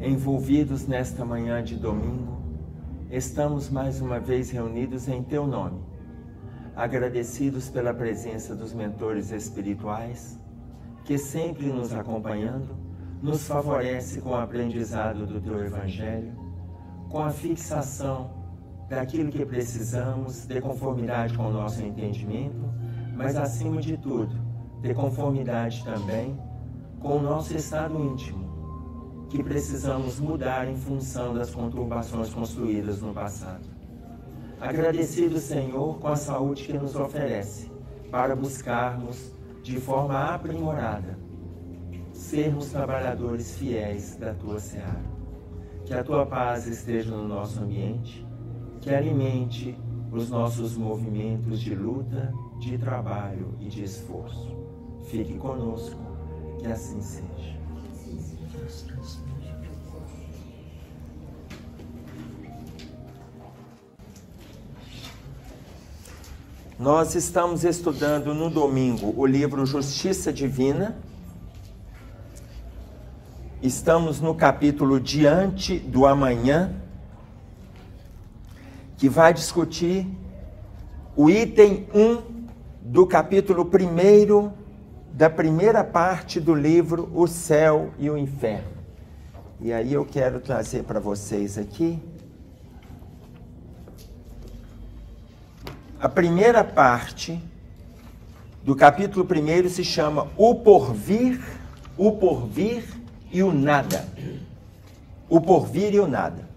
envolvidos nesta manhã de domingo, estamos mais uma vez reunidos em Teu nome, agradecidos pela presença dos mentores espirituais, que sempre nos acompanhando, nos favorece com o aprendizado do Teu Evangelho, com a fixação daquilo que precisamos, de conformidade com o nosso entendimento, mas acima de tudo, de conformidade também com o nosso estado íntimo, que precisamos mudar em função das conturbações construídas no passado. Agradecido, Senhor, com a saúde que nos oferece, para buscarmos de forma aprimorada, sermos trabalhadores fiéis da Tua seara. Que a Tua paz esteja no nosso ambiente, que alimente os nossos movimentos de luta, de trabalho e de esforço. Fique conosco, que assim seja. Nós estamos estudando no domingo o livro Justiça Divina. Estamos no capítulo Diante do Amanhã, que vai discutir o item 1 do capítulo 1 da primeira parte do livro O Céu e o Inferno. E aí eu quero trazer para vocês aqui a primeira parte do capítulo 1 se chama O Porvir e o Nada. O Porvir e o Nada.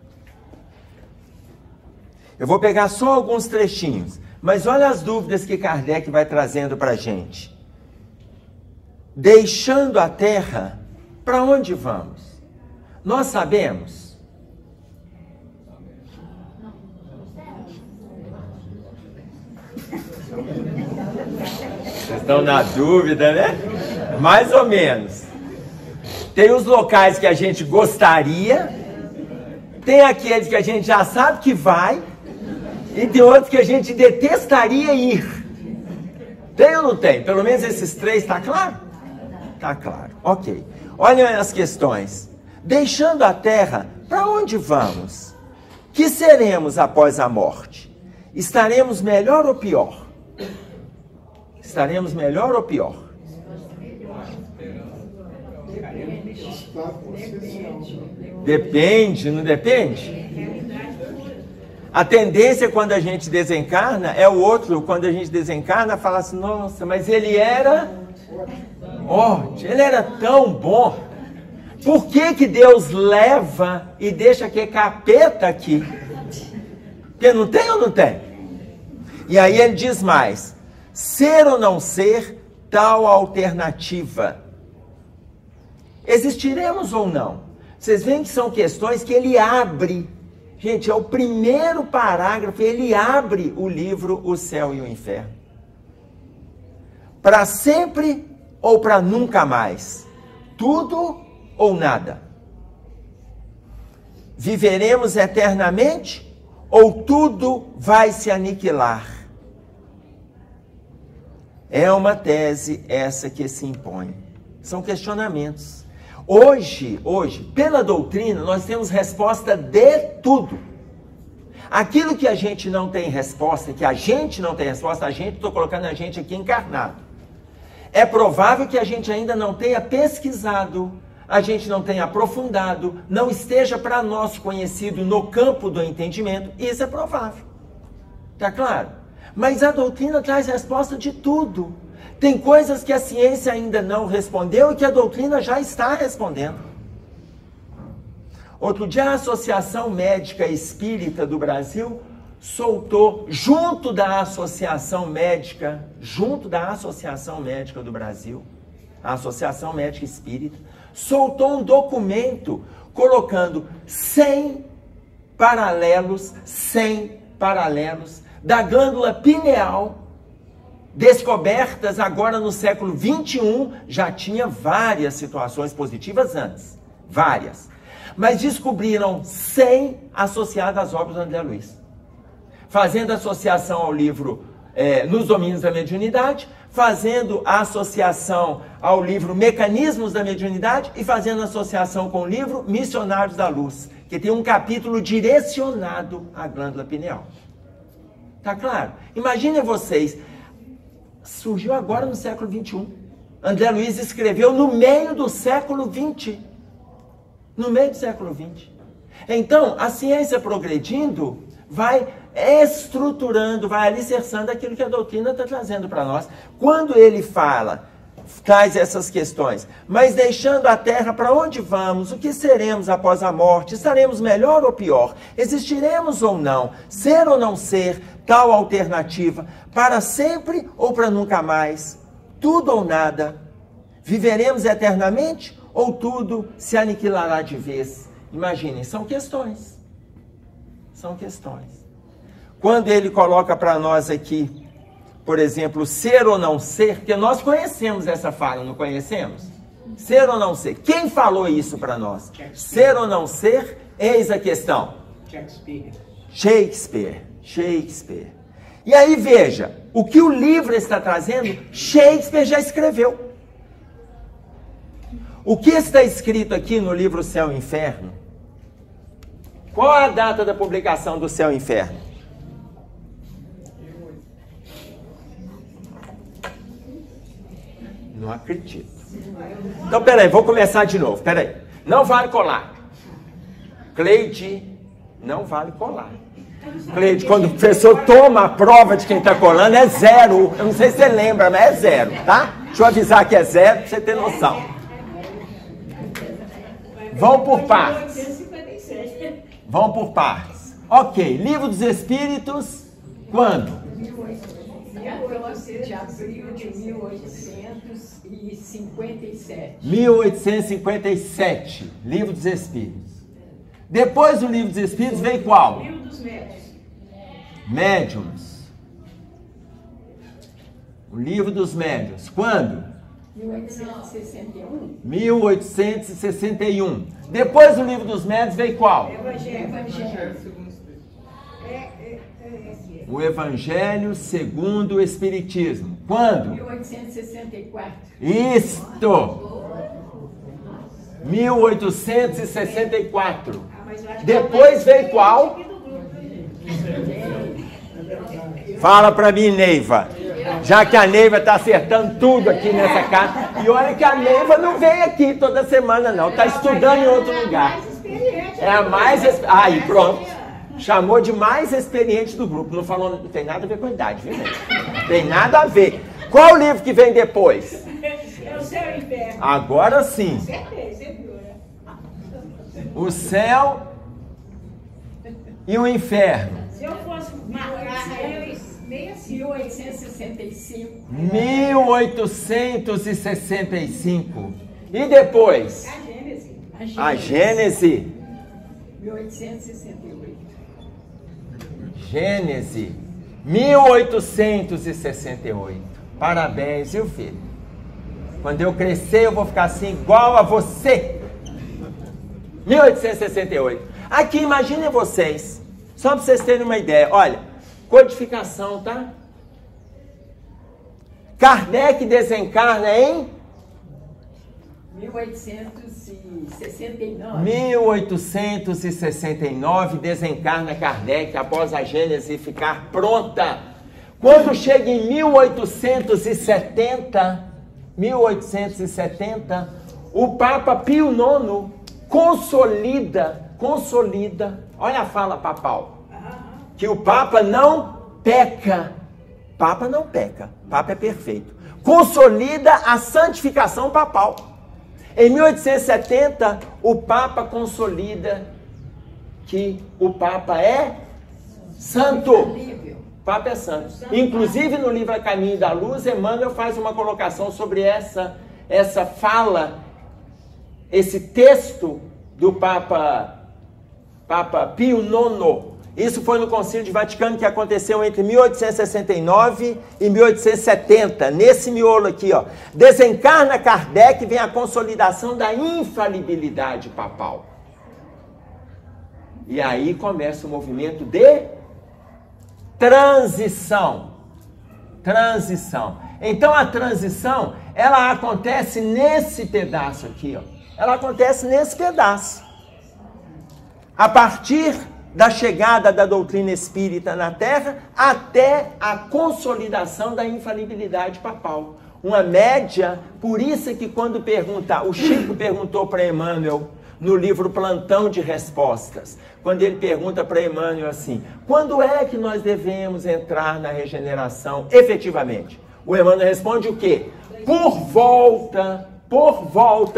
Eu vou pegar só alguns trechinhos, mas olha as dúvidas que Kardec vai trazendo para a gente. Deixando a Terra, para onde vamos? Nós sabemos. Vocês estão na dúvida, né? Mais ou menos. Tem os locais que a gente gostaria, tem aqueles que a gente já sabe que vai, e tem outros que a gente detestaria ir. Tem ou não tem? Pelo menos esses três, tá claro? Tá claro, ok. Olhem as questões. Deixando a Terra, para onde vamos? Que seremos após a morte? Estaremos melhor ou pior? Estaremos melhor ou pior? Depende, não depende? A tendência quando a gente desencarna é o outro, quando a gente desencarna, fala assim, nossa, mas ele era ótimo, ele era tão bom. Por que Deus leva e deixa que capeta aqui? Porque não tem ou não tem? E aí ele diz mais, ser ou não ser tal alternativa. Existiremos ou não? Vocês veem que são questões que ele abre. Gente, é o primeiro parágrafo, ele abre o livro O Céu e o Inferno. Para sempre ou para nunca mais? Tudo ou nada? Viveremos eternamente ou tudo vai se aniquilar? É uma tese essa que se impõe. São questionamentos. Hoje, pela doutrina, nós temos resposta de tudo. Aquilo que a gente não tem resposta, estou colocando a gente aqui encarnado. É provável que a gente ainda não tenha pesquisado, a gente não tenha aprofundado, não esteja para nós conhecido no campo do entendimento. Isso é provável. Tá claro? Mas a doutrina traz resposta de tudo. Tem coisas que a ciência ainda não respondeu e que a doutrina já está respondendo. Outro dia, a Associação Médica Espírita do Brasil soltou, junto da Associação Médica do Brasil, a Associação Médica Espírita, soltou um documento colocando 100 paralelos da glândula pineal, descobertas agora no século 21, já tinha várias situações positivas antes, várias. Mas descobriram 100 associadas às obras do André Luiz. Fazendo associação ao livro Nos Domínios da Mediunidade, fazendo a associação ao livro Mecanismos da Mediunidade e fazendo associação com o livro Missionários da Luz, que tem um capítulo direcionado à glândula pineal. Tá claro? Imaginem vocês, surgiu agora no século XXI. André Luiz escreveu no meio do século XX. No meio do século XX. Então, a ciência progredindo vai estruturando, vai alicerçando aquilo que a doutrina está trazendo para nós. Quando ele fala, traz essas questões, mas deixando a Terra, para onde vamos? O que seremos após a morte? Estaremos melhor ou pior? Existiremos ou não? Ser ou não ser? Tal alternativa? Para sempre ou para nunca mais? Tudo ou nada? Viveremos eternamente ou tudo se aniquilará de vez? Imaginem, são questões. São questões. Quando ele coloca para nós aqui, por exemplo, ser ou não ser, porque nós conhecemos essa fala, não conhecemos? Ser ou não ser. Quem falou isso para nós? Ser ou não ser, eis a questão. Shakespeare. E aí veja, o que o livro está trazendo, Shakespeare já escreveu. O que está escrito aqui no livro Céu e Inferno? Qual a data da publicação do Céu e Inferno? Não acredito. Então, peraí, vou começar de novo. Peraí. Não vale colar. Cleide, não vale colar. Cleide, quando o professor toma a prova de quem está colando, é 0. Eu não sei se você lembra, mas é 0, tá? Deixa eu avisar que é 0 para você ter noção. Vão por partes. Vão por partes. Ok, Livro dos Espíritos, quando? 14 de abril de 1857. 1857, Livro dos Espíritos. Depois do Livro dos Espíritos vem qual? Livro dos Médiuns. Médiuns. O Livro dos Médiuns. Quando? 1861. 1861. Depois do Livro dos Médiuns vem qual? Evangelho. O Evangelho segundo o Espiritismo. Quando? 1864. Isto! 1864. Depois vem qual? Fala pra mim, Neiva. Já que a Neiva está acertando tudo aqui nessa casa. E olha que a Neiva não vem aqui toda semana, não. Está estudando em outro lugar. É a mais... Aí, pronto. Chamou de mais experiente do grupo. Não falou, não tem nada a ver com a idade, viu, Neiva? Tem nada a ver. Qual o livro que vem depois? É o Céu e o Inferno. Agora sim. Certeza, você viu, né? O céu e o inferno. Se eu fosse marcar, aí eu 1865. 1865. E depois? A Gênese. A Gênese. 1868. Gênese. 1868. Parabéns, viu, filho? Quando eu crescer, eu vou ficar assim, igual a você. 1868. Aqui, imaginem vocês. Só para vocês terem uma ideia. Olha, codificação, tá? Kardec desencarna em 1869. 1869 desencarna Kardec após a Gênese ficar pronta. Quando chega em 1870, o Papa Pio IX consolida, olha a fala papal, que o Papa não peca. Papa não peca, Papa é perfeito. Consolida a santificação papal. Em 1870, o Papa consolida que o Papa é santo. O Papa é santo. Inclusive no livro A Caminho da Luz, Emmanuel faz uma colocação sobre essa fala, esse texto do Papa Pio IX. Isso foi no Concílio de Vaticano que aconteceu entre 1869 e 1870. Nesse miolo aqui, ó. Desencarna Kardec, vem a consolidação da infalibilidade papal. E aí começa o movimento de transição. Transição. Então a transição, ela acontece nesse pedaço aqui, ó. Ela acontece nesse pedaço. A partir da chegada da doutrina espírita na Terra até a consolidação da infalibilidade papal. Uma média, por isso é que quando pergunta, o Chico perguntou para Emmanuel no livro Plantão de Respostas, quando ele pergunta para Emmanuel assim, quando é que nós devemos entrar na regeneração efetivamente? O Emmanuel responde o quê? Por volta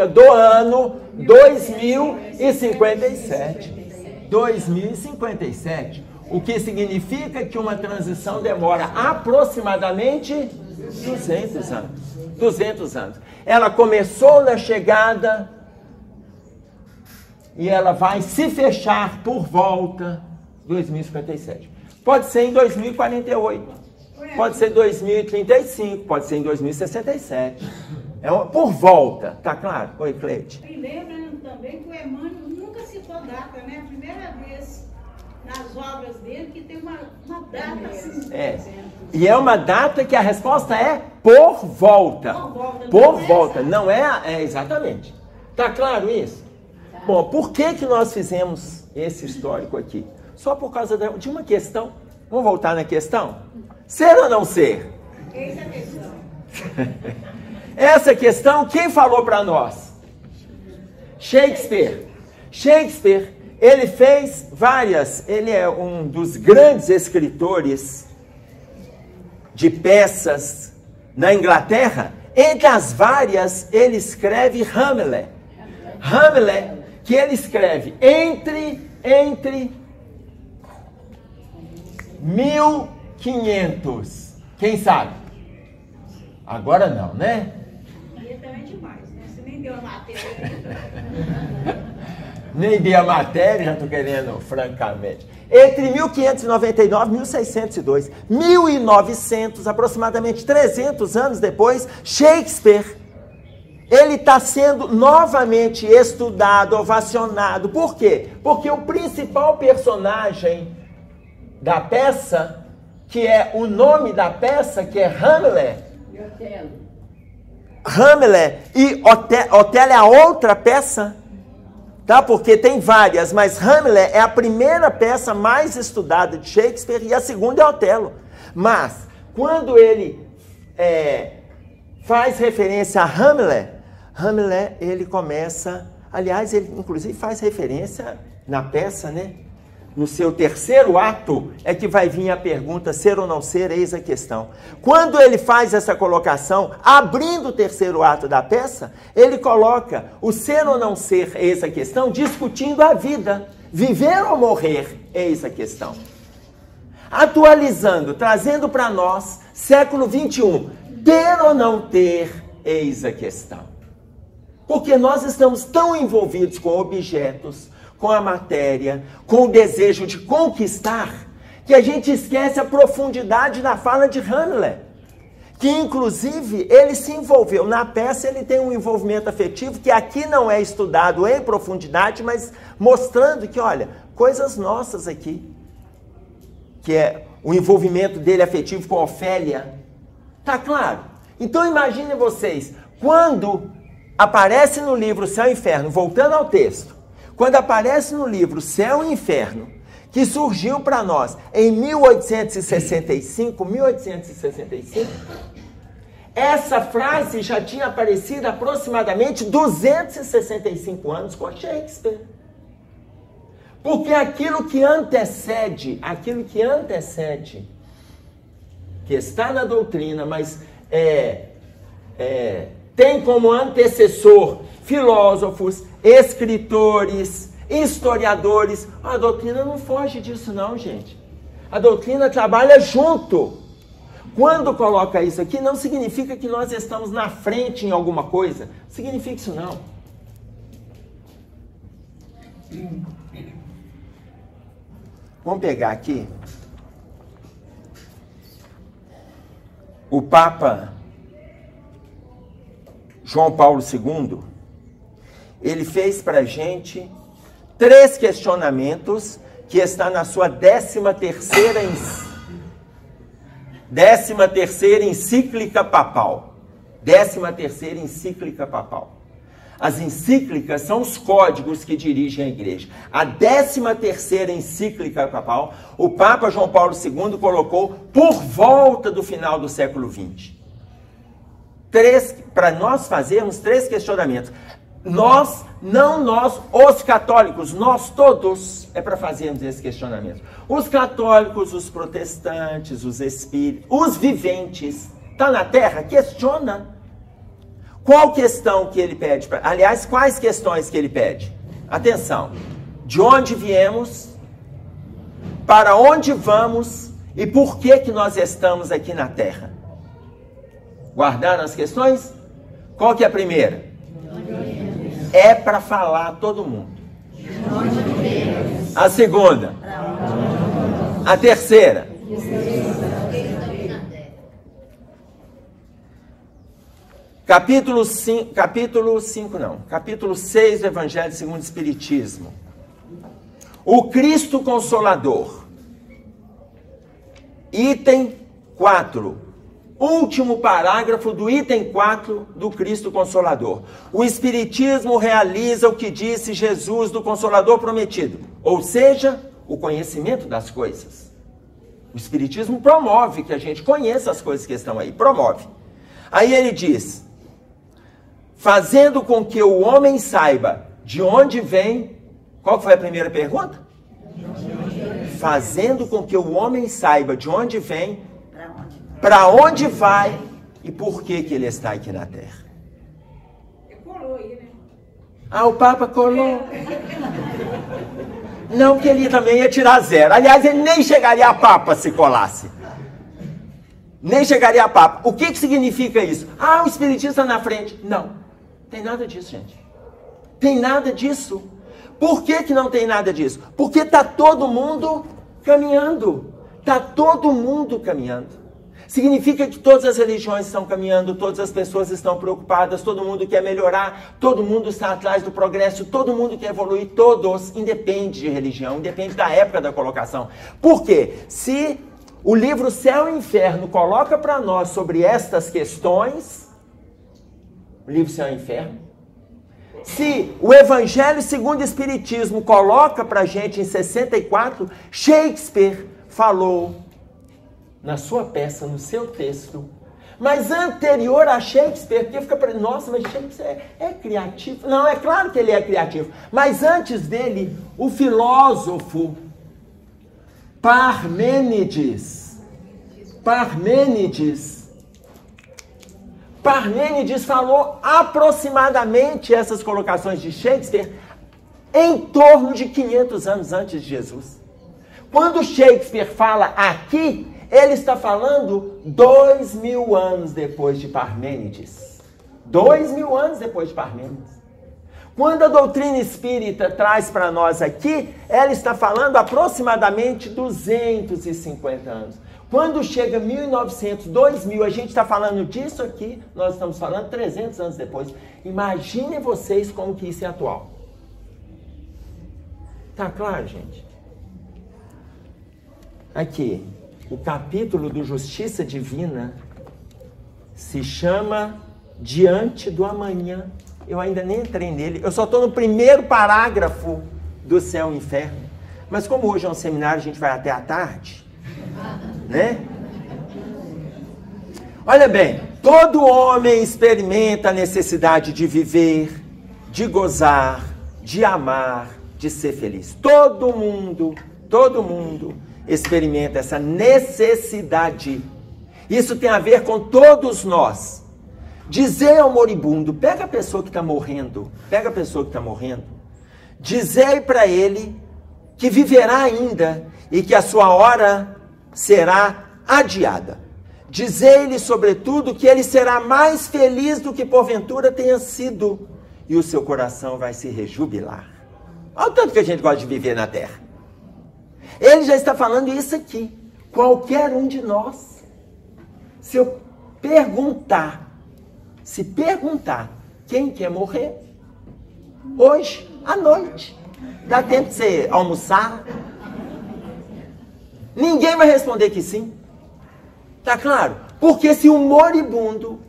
do ano 2057. 2057. O que significa que uma transição demora aproximadamente 200 anos. 200 anos. Ela começou na chegada e ela vai se fechar por volta de 2057. Pode ser em 2048, pode ser em 2035, pode ser em 2067. Por volta, tá claro? Oi, Cleide. E lembrando também que o Emmanuel nunca citou data, né? A primeira vez nas obras dele que tem uma data assim. E é uma data que a resposta é por volta. Por volta. Não é exatamente. Tá claro isso? Tá. Bom, por que nós fizemos esse histórico aqui? Só por causa de uma questão. Vamos voltar na questão? Ser ou não ser? Eis a questão. Essa questão, quem falou para nós? Shakespeare. Shakespeare, ele fez várias, ele é um dos grandes escritores de peças na Inglaterra. Entre as várias, ele escreve Hamlet. Hamlet, que ele escreve entre 1500. Quem sabe? Agora não, né? Também demais, né? Você nem deu a matéria. Nem dei a matéria, já estou querendo, francamente. Entre 1599 e 1602, 1900, aproximadamente 300 anos depois, Shakespeare, ele está sendo novamente estudado, ovacionado. Por quê? Porque o principal personagem da peça, que é o nome da peça, que é Hamlet. E Otelo. Hamlet e Otelo é a outra peça, tá? Porque tem várias, mas Hamlet é a primeira peça mais estudada de Shakespeare e a segunda é Otelo. Mas, quando ele faz referência a Hamlet, ele começa, aliás, ele inclusive faz referência na peça, né? No seu terceiro ato é que vai vir a pergunta, ser ou não ser, eis a questão. Quando ele faz essa colocação, abrindo o terceiro ato da peça, ele coloca o ser ou não ser, eis a questão, discutindo a vida. Viver ou morrer, eis a questão. Atualizando, trazendo para nós, século 21, ter ou não ter, eis a questão. Porque nós estamos tão envolvidos com objetos, com a matéria, com o desejo de conquistar, que a gente esquece a profundidade da fala de Hamlet, que inclusive ele se envolveu na peça, ele tem um envolvimento afetivo que aqui não é estudado em profundidade, mas mostrando que, olha, coisas nossas aqui, que é o envolvimento dele afetivo com Ofélia, tá claro? Então imaginem vocês, quando aparece no livro Céu e Inferno, voltando ao texto, quando aparece no livro Céu e Inferno, que surgiu para nós em 1865, essa frase já tinha aparecido aproximadamente 265 anos com Shakespeare. Porque aquilo que antecede, que está na doutrina, mas tem como antecessor filósofos, escritores, historiadores. A doutrina não foge disso não, gente. A doutrina trabalha junto. Quando coloca isso aqui, não significa que nós estamos na frente em alguma coisa. Não significa isso não. Vamos pegar aqui. O Papa João Paulo II, ele fez para a gente 3 questionamentos que está na sua 13ª 13ª encíclica papal. 13ª encíclica papal. As encíclicas são os códigos que dirigem a igreja. A 13ª encíclica papal, o Papa João Paulo II colocou por volta do final do século XX. Para nós fazermos 3 questionamentos. Nós, os católicos, nós todos, é para fazermos esse questionamento. Os católicos, os protestantes, os espíritos, os viventes, está na terra? Questiona. Qual questão que ele pede? Aliás, quais questões que ele pede? Atenção. De onde viemos? Para onde vamos? E por que nós estamos aqui na terra? Guardaram as questões? Qual que é a primeira? É para falar a todo mundo. A segunda? A terceira? Capítulo 6 do Evangelho segundo o Espiritismo. O Cristo Consolador. Item 4. Último parágrafo do item 4 do Cristo Consolador. O Espiritismo realiza o que disse Jesus do Consolador prometido, ou seja, o conhecimento das coisas. O Espiritismo promove que a gente conheça as coisas que estão aí, promove. Aí ele diz, fazendo com que o homem saiba de onde vem. Qual foi a primeira pergunta? Fazendo com que o homem saiba de onde vem, para onde vai e por que ele está aqui na Terra. Colou aí, né? Ah, o Papa colou. Não que ele também ia tirar 0. Aliás, ele nem chegaria a Papa se colasse. Nem chegaria a Papa. O que significa isso? Ah, o Espiritismo está na frente. Não, tem nada disso, gente. Tem nada disso. Por que não tem nada disso? Porque está todo mundo caminhando. Está todo mundo caminhando. Significa que todas as religiões estão caminhando, todas as pessoas estão preocupadas, todo mundo quer melhorar, todo mundo está atrás do progresso, todo mundo quer evoluir, todos, independe de religião, independe da época da colocação. Por quê? Se o livro Céu e Inferno coloca para nós sobre estas questões, o livro Céu e Inferno, se o Evangelho segundo o Espiritismo coloca para a gente em 64, Shakespeare falou na sua peça, no seu texto, mas anterior a Shakespeare, que fica para nossa, mas Shakespeare é criativo. Não, é claro que ele é criativo, mas antes dele, o filósofo Parmênides falou aproximadamente essas colocações de Shakespeare em torno de 500 anos antes de Jesus. Quando Shakespeare fala aqui, ele está falando 2000 anos depois de Parmênides. 2000 anos depois de Parmênides. Quando a doutrina espírita traz para nós aqui, ela está falando aproximadamente 250 anos. Quando chega 1900, 2000, a gente está falando disso aqui, nós estamos falando 300 anos depois. Imaginem vocês como que isso é atual. Tá claro, gente? Aqui, o capítulo do Justiça Divina se chama Diante do Amanhã. Eu ainda nem entrei nele, eu só estou no primeiro parágrafo do Céu e Inferno. Mas como hoje é um seminário, a gente vai até à tarde, né? Olha bem, todo homem experimenta a necessidade de viver, de gozar, de amar, de ser feliz. Todo mundo experimenta essa necessidade. Isso tem a ver com todos nós. Dizer ao moribundo, pega a pessoa que está morrendo, dizei para ele que viverá ainda e que a sua hora será adiada. Dizei-lhe, sobretudo, que ele será mais feliz do que porventura tenha sido e o seu coração vai se rejubilar. Olha o tanto que a gente gosta de viver na terra. Ele já está falando isso aqui. Qualquer um de nós, se perguntar quem quer morrer, hoje, à noite, dá tempo de você almoçar? Ninguém vai responder que sim. Tá claro? Porque se o moribundo,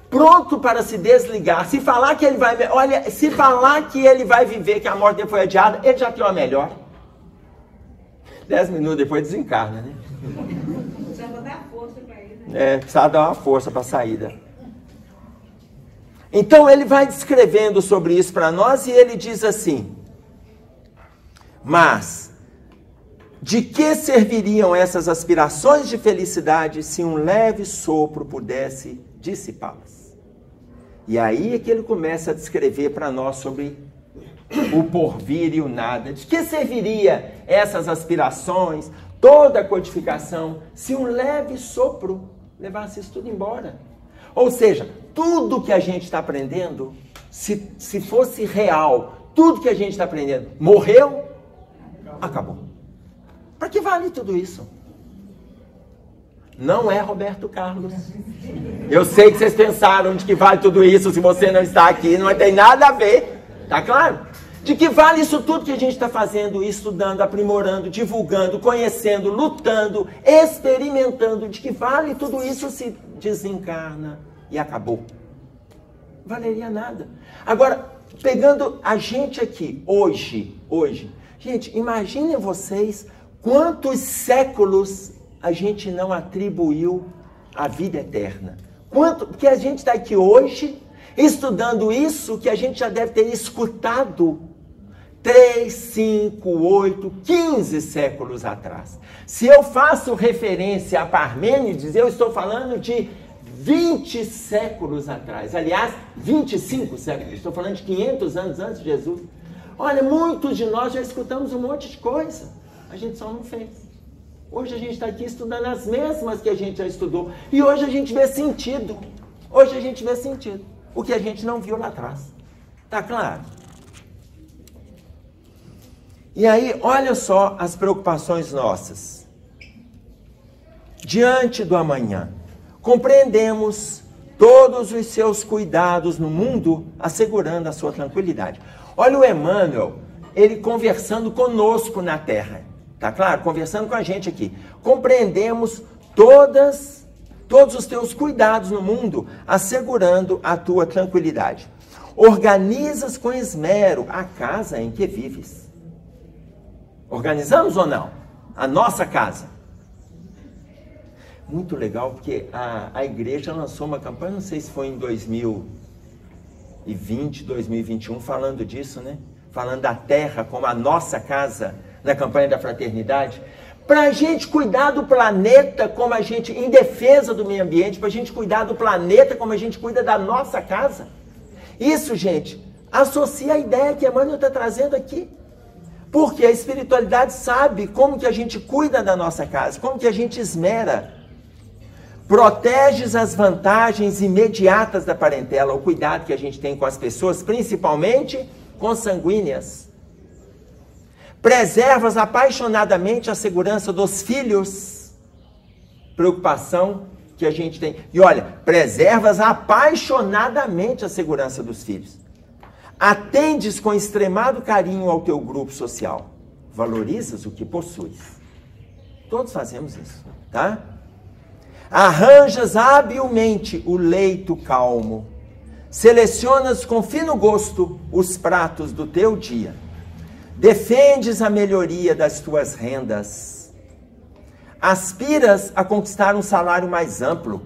pronto para se desligar, se falar que ele vai... Olha, se falar que ele vai viver, que a morte dele foi adiada, ele já tem uma melhor. 10 minutos depois desencarna, né? Precisava dar força para ele, né? Precisava dar uma força para a saída. Então ele vai descrevendo sobre isso para nós e ele diz assim: mas de que serviriam essas aspirações de felicidade se um leve sopro pudesse dissipá-las? E aí é que ele começa a descrever para nós sobre o porvir e o nada. De que serviria essas aspirações, toda a codificação, se um leve sopro levasse isso tudo embora? Ou seja, tudo que a gente está aprendendo, se fosse real, tudo que a gente está aprendendo, morreu, acabou. Para que vale tudo isso? Não é Roberto Carlos. Eu sei que vocês pensaram de que vale tudo isso se você não está aqui, não tem nada a ver, tá claro? De que vale isso tudo que a gente está fazendo, estudando, aprimorando, divulgando, conhecendo, lutando, experimentando, de que vale tudo isso se desencarna e acabou? Não valeria nada. Agora, pegando a gente aqui, hoje, gente, imaginem vocês quantos séculos a gente não atribuiu à vida eterna. Porque a gente está aqui hoje, estudando isso que a gente já deve ter escutado 3, 5, 8, 15 séculos atrás. Se eu faço referência a Parmênides, eu estou falando de 20 séculos atrás. Aliás, 25 séculos. Estou falando de 500 anos antes de Jesus. Olha, muitos de nós já escutamos um monte de coisa. A gente só não fez. Hoje a gente está aqui estudando as mesmas que a gente já estudou. E hoje a gente vê sentido. Hoje a gente vê sentido. O que a gente não viu lá atrás. Tá claro? E aí, olha só as preocupações nossas. Diante do amanhã, compreendemos todos os seus cuidados no mundo, assegurando a sua tranquilidade. Olha o Emmanuel, ele conversando conosco na Terra. Tá claro? Conversando com a gente aqui. Compreendemos todos os teus cuidados no mundo, assegurando a tua tranquilidade. Organizas com esmero a casa em que vives. Organizamos ou não? A nossa casa. Muito legal, porque a igreja lançou uma campanha, não sei se foi em 2020, 2021, falando disso, né? Falando da terra como a nossa casa, na campanha da fraternidade. Para a gente cuidar do planeta como a gente, em defesa do meio ambiente, para a gente cuidar do planeta como a gente cuida da nossa casa. Isso, gente, associa a ideia que Emmanuel está trazendo aqui. Porque a espiritualidade sabe como que a gente cuida da nossa casa, como que a gente esmera. Proteges as vantagens imediatas da parentela, o cuidado que a gente tem com as pessoas, principalmente consanguíneas. Preservas apaixonadamente a segurança dos filhos, preocupação que a gente tem. E olha, preservas apaixonadamente a segurança dos filhos. Atendes com extremado carinho ao teu grupo social. Valorizas o que possuis. Todos fazemos isso, tá? Arranjas habilmente o leito calmo. Selecionas com fino gosto os pratos do teu dia. Defendes a melhoria das tuas rendas. Aspiras a conquistar um salário mais amplo.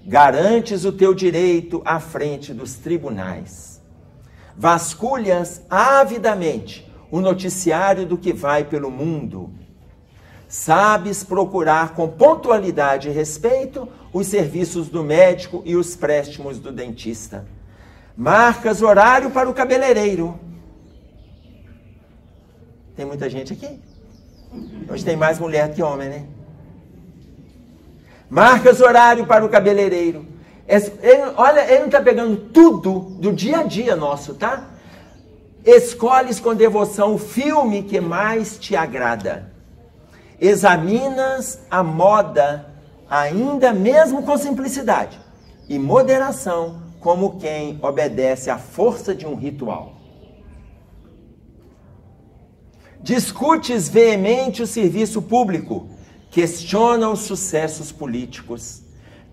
Garantes o teu direito à frente dos tribunais. Vasculhas avidamente o noticiário do que vai pelo mundo. Sabes procurar com pontualidade e respeito os serviços do médico e os préstimos do dentista. Marcas horário para o cabeleireiro. Tem muita gente aqui. Hoje tem mais mulher que homem, né? Marcas horário para o cabeleireiro. Olha, ele não está pegando tudo do dia a dia nosso, tá? Escolhes com devoção o filme que mais te agrada. Examinas a moda, ainda mesmo com simplicidade e moderação, como quem obedece à força de um ritual. Discutes veemente o serviço público, questiona os sucessos políticos,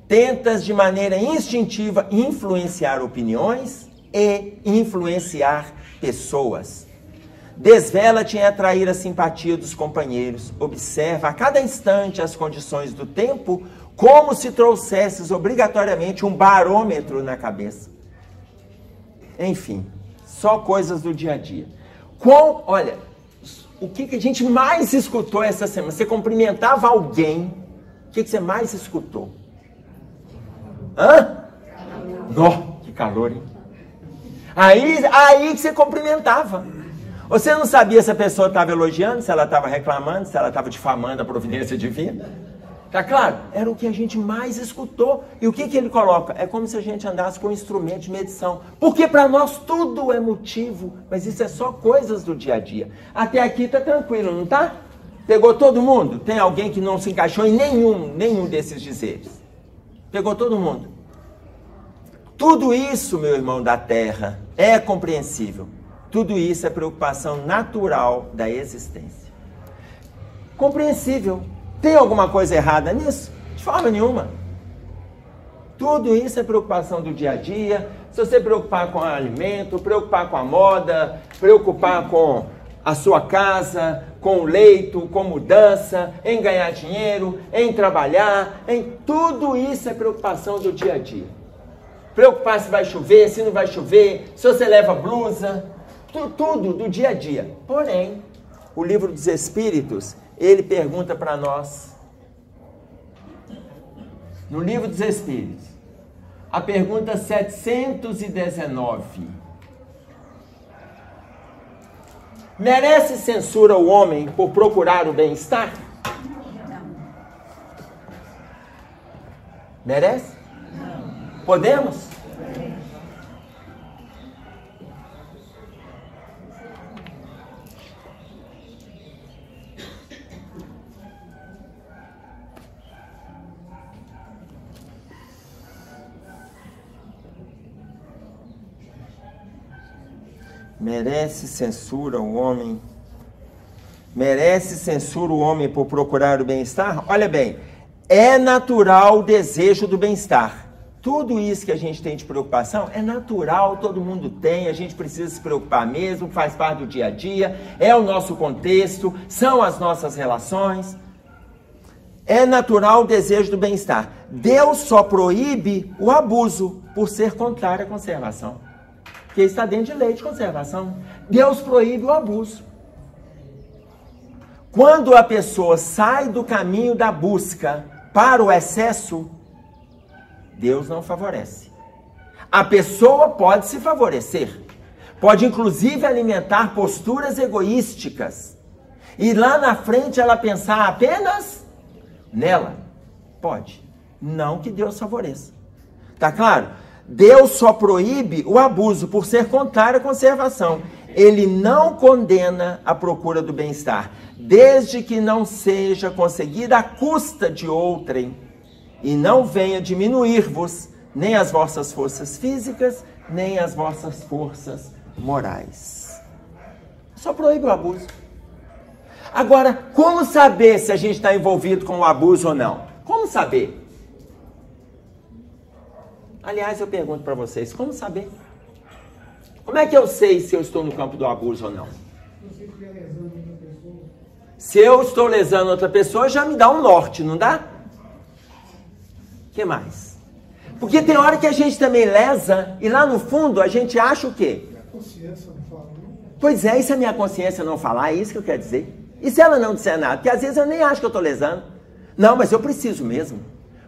tenta de maneira instintiva influenciar opiniões e influenciar pessoas. Desvela-te em atrair a simpatia dos companheiros. Observa a cada instante as condições do tempo, como se trouxesses obrigatoriamente um barômetro na cabeça. Enfim, só coisas do dia a dia. Olha, o que a gente mais escutou essa semana? Você cumprimentava alguém, o que você mais escutou? Hã? Nó, que calor, hein? Aí que você cumprimentava. Você não sabia se a pessoa estava elogiando, se ela estava reclamando, se ela estava difamando a providência divina? Tá claro? Era o que a gente mais escutou. E o que ele coloca? É como se a gente andasse com um instrumento de medição. Porque para nós tudo é motivo, mas isso é só coisas do dia a dia. Até aqui tá tranquilo, não tá? Pegou todo mundo? Tem alguém que não se encaixou em nenhum desses dizeres? Pegou todo mundo? Tudo isso, meu irmão da terra, é compreensível. Tudo isso é preocupação natural da existência. Compreensível. Tem alguma coisa errada nisso? De forma nenhuma. Tudo isso é preocupação do dia a dia. Se você preocupar com o alimento, preocupar com a moda, preocupar com a sua casa, com o leito, com mudança, em ganhar dinheiro, em trabalhar, tudo isso é preocupação do dia a dia. Preocupar se vai chover, se não vai chover, se você leva blusa, tudo do dia a dia. Porém, o livro dos Espíritos, ele pergunta para nós, no livro dos Espíritos, a pergunta 719. Merece censura o homem por procurar o bem-estar? Merece? Podemos? Merece censura o homem? Merece censura o homem por procurar o bem-estar? Olha bem, é natural o desejo do bem-estar. Tudo isso que a gente tem de preocupação é natural, todo mundo tem, a gente precisa se preocupar mesmo, faz parte do dia a dia, é o nosso contexto, são as nossas relações. É natural o desejo do bem-estar. Deus só proíbe o abuso por ser contrário à conservação. Porque está dentro de lei de conservação. Deus proíbe o abuso. Quando a pessoa sai do caminho da busca para o excesso, Deus não favorece. A pessoa pode se favorecer. Pode inclusive alimentar posturas egoísticas. E lá na frente ela pensar apenas nela. Pode. Não que Deus favoreça. Tá claro? Deus só proíbe o abuso por ser contrário à conservação. Ele não condena a procura do bem-estar, desde que não seja conseguida à custa de outrem e não venha diminuir-vos nem as vossas forças físicas, nem as vossas forças morais. Só proíbe o abuso. Agora, como saber se a gente está envolvido com o abuso ou não? Como saber? Aliás, eu pergunto para vocês, como saber? Como é que eu sei se eu estou no campo do abuso ou não? Se eu estou lesando outra pessoa, já me dá um norte, não dá? O que mais? Porque tem hora que a gente também lesa e lá no fundo a gente acha o quê? A consciência não fala. Pois é, e se a minha consciência não falar, é isso que eu quero dizer. E se ela não disser nada? Porque às vezes eu nem acho que eu estou lesando. Não, mas eu preciso mesmo.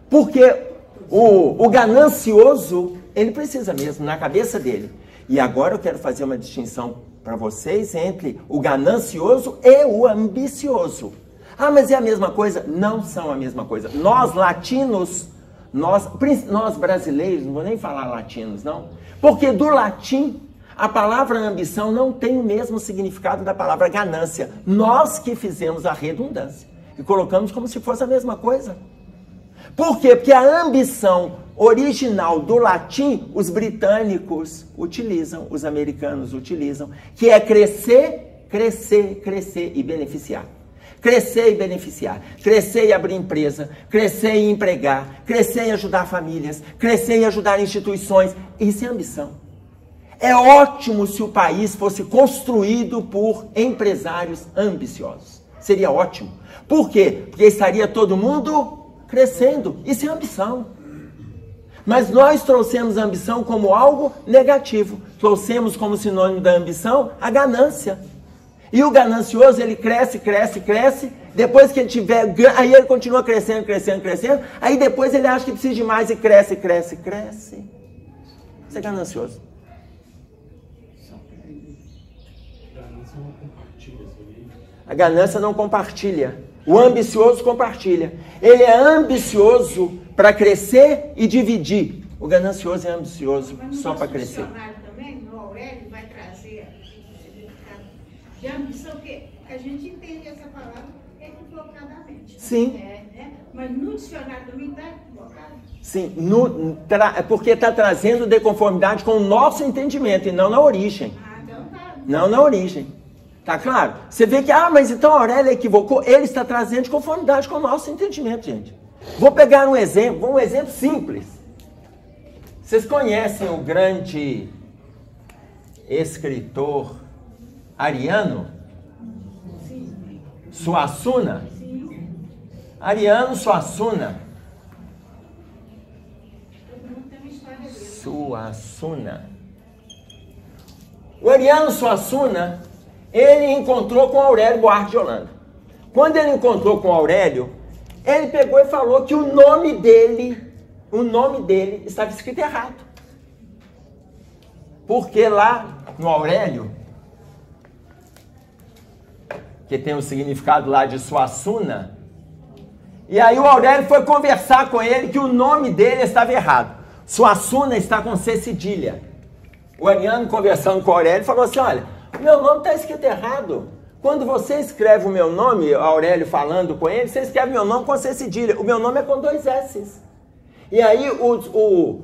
Porque o ganancioso, ele precisa mesmo, na cabeça dele. E agora eu quero fazer uma distinção para vocês entre o ganancioso e o ambicioso. Ah, mas é a mesma coisa? Não são a mesma coisa. Nós latinos, nós brasileiros, não vou nem falar latinos, não. Porque do latim, a palavra ambição não tem o mesmo significado da palavra ganância. Nós que fizemos a redundância e colocamos como se fosse a mesma coisa. Por quê? Porque a ambição original do latim, os britânicos utilizam, os americanos utilizam, que é crescer, crescer, crescer e beneficiar. crescer e beneficiar, crescer e abrir empresa, crescer e empregar, crescer e ajudar famílias, crescer e ajudar instituições. Isso é ambição. É ótimo se o país fosse construído por empresários ambiciosos. Seria ótimo. Por quê? Porque estaria todo mundo crescendo. Isso é ambição. Mas nós trouxemos a ambição como algo negativo. Trouxemos como sinônimo da ambição a ganância. E o ganancioso, ele cresce, cresce, cresce. Depois que ele tiver... Aí ele continua crescendo, crescendo, crescendo. Aí depois ele acha que precisa de mais e cresce, cresce, cresce. Isso é ganancioso. A ganância não compartilha. O ambicioso compartilha. Ele é ambicioso para crescer e dividir. O ganancioso é ambicioso só para crescer. Também, no Aurélio, vai trazer de ambição, porque a gente entende essa palavra equivocadamente. Sim. Mas no dicionário também está equivocado. Sim, porque está trazendo de conformidade com o nosso entendimento e não na origem. Então tá. Não na origem. Tá claro? Você vê que, mas então a Aurélia equivocou. Ele está trazendo de conformidade com o nosso entendimento, gente. Vou pegar um exemplo simples. Vocês conhecem o grande escritor Ariano? Sim. Suassuna? Sim. Ariano Suassuna. Todo mundo tem uma história dele. Suassuna. O Ariano Suassuna, ele encontrou com Aurélio Buarque de Holanda. Quando ele encontrou com Aurélio, ele pegou e falou que o nome dele estava escrito errado. Porque lá no Aurélio, que tem o significado lá de Suassuna, e aí o Aurélio foi conversar com ele que o nome dele estava errado. Suassuna está com C cedilha. O Ariano, conversando com o Aurélio, falou assim, olha, o meu nome está escrito errado. Quando você escreve o meu nome, Aurélio falando com ele, você escreve meu nome com C cedilha. O meu nome é com 2 S's. E aí o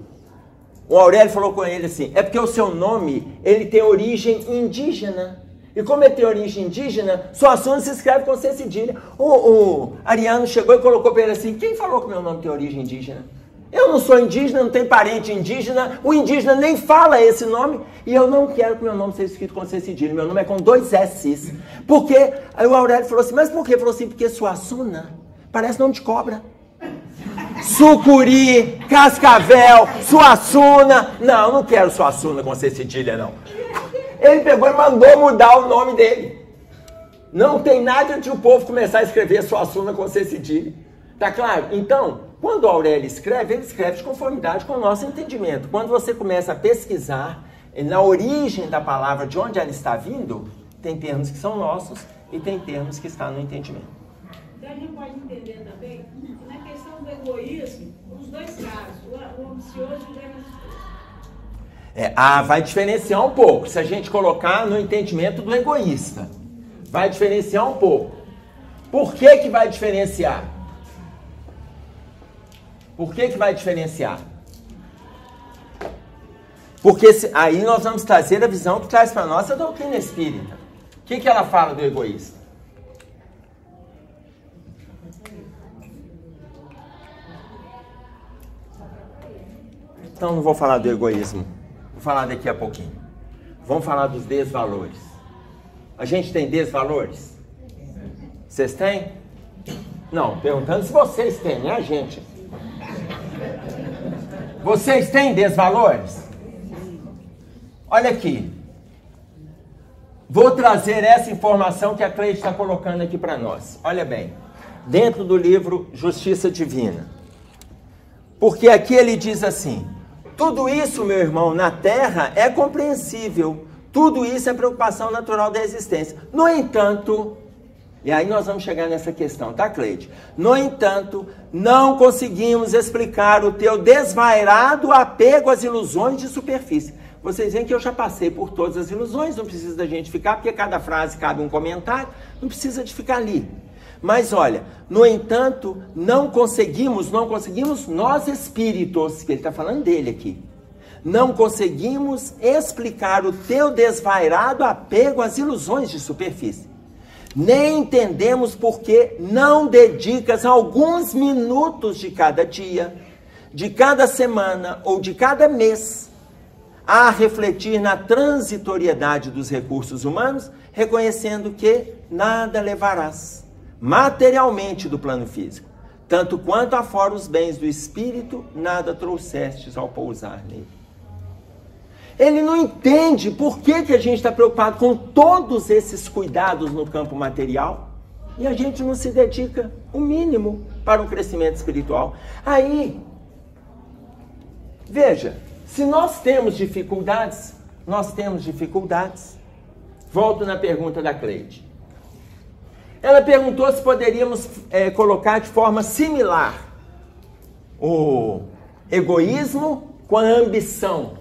Aurélio falou com ele assim, é porque o seu nome, ele tem origem indígena. E como ele tem origem indígena, Suassuna se escreve com C cedilha. O Ariano chegou e colocou para ele assim, quem falou que o meu nome tem origem indígena? Eu não sou indígena, não tenho parente indígena, o indígena nem fala esse nome, e eu não quero que meu nome seja escrito com C cedilha, meu nome é com 2 S's. Por quê? Aí o Aurélio falou assim, mas por quê? Ele falou assim, porque Suassuna parece nome de cobra. Sucuri, Cascavel, Suassuna. Não quero Suassuna com C cedilha, não. Ele pegou e mandou mudar o nome dele. Não tem nada de o povo começar a escrever Suassuna com C cedilha. Tá claro? Então, quando o Aurélio escreve, ele escreve de conformidade com o nosso entendimento. Quando você começa a pesquisar na origem da palavra, de onde ela está vindo, tem termos que são nossos e tem termos que estão no entendimento. Então a gente pode entender também que na questão do egoísmo, os dois casos, o ambicioso e o ganancioso. Vai diferenciar um pouco, se a gente colocar no entendimento do egoísta. Vai diferenciar um pouco. Por que que vai diferenciar? Por que que vai diferenciar? Porque aí nós vamos trazer a visão que traz para nós a doutrina espírita. O que que ela fala do egoísta? Então não vou falar do egoísmo. Vou falar daqui a pouquinho. Vamos falar dos desvalores. A gente tem desvalores? Vocês têm? Não, perguntando se vocês têm, né, gente? Vocês têm desvalores? Olha aqui. Vou trazer essa informação que a Cleide está colocando aqui para nós. Olha bem. Dentro do livro Justiça Divina. Porque aqui ele diz assim, tudo isso, meu irmão, na Terra é compreensível. Tudo isso é preocupação natural da existência. No entanto, e aí nós vamos chegar nessa questão, tá, Cleide? No entanto, não conseguimos explicar o teu desvairado apego às ilusões de superfície. Vocês veem que eu já passei por todas as ilusões, não precisa da gente ficar, porque cada frase cabe um comentário, não precisa de ficar ali. Mas olha, no entanto, não conseguimos nós espíritos, que ele está falando dele aqui, não conseguimos explicar o teu desvairado apego às ilusões de superfície. nem entendemos porque não dedicas alguns minutos de cada dia, de cada semana ou de cada mês a refletir na transitoriedade dos recursos humanos, reconhecendo que nada levarás materialmente do plano físico, tanto quanto afora os bens do espírito, nada trouxestes ao pousar nele. Ele não entende por que a gente está preocupado com todos esses cuidados no campo material e a gente não se dedica o mínimo para um crescimento espiritual. Aí, veja, se nós temos dificuldades, volto na pergunta da Cleide. Ela perguntou se poderíamos colocar de forma similar o egoísmo com a ambição.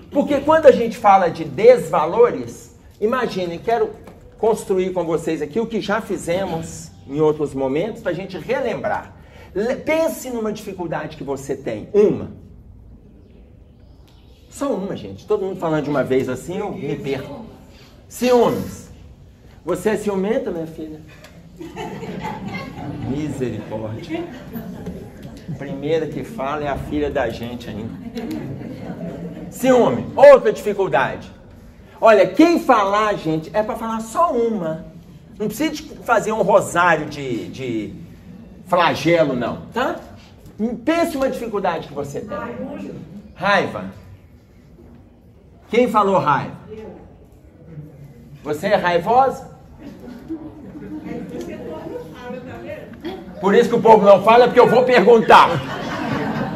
Porque quando a gente fala de desvalores, imagine, quero construir com vocês aqui o que já fizemos em outros momentos para a gente relembrar. Pense numa dificuldade que você tem, só uma, gente. Todo mundo falando de uma vez assim, eu me perco. Ciúmes. Você é ciumenta, minha filha? Misericórdia. A primeira que fala é a filha da gente ainda. Ciúme. Outra dificuldade. Olha, quem falar, gente, é para falar só uma. Não precisa fazer um rosário de flagelo, não, tá? Pense uma dificuldade que você tem. Raiva. Quem falou raiva? Você é raivosa? Por isso que o povo não fala, porque eu vou perguntar.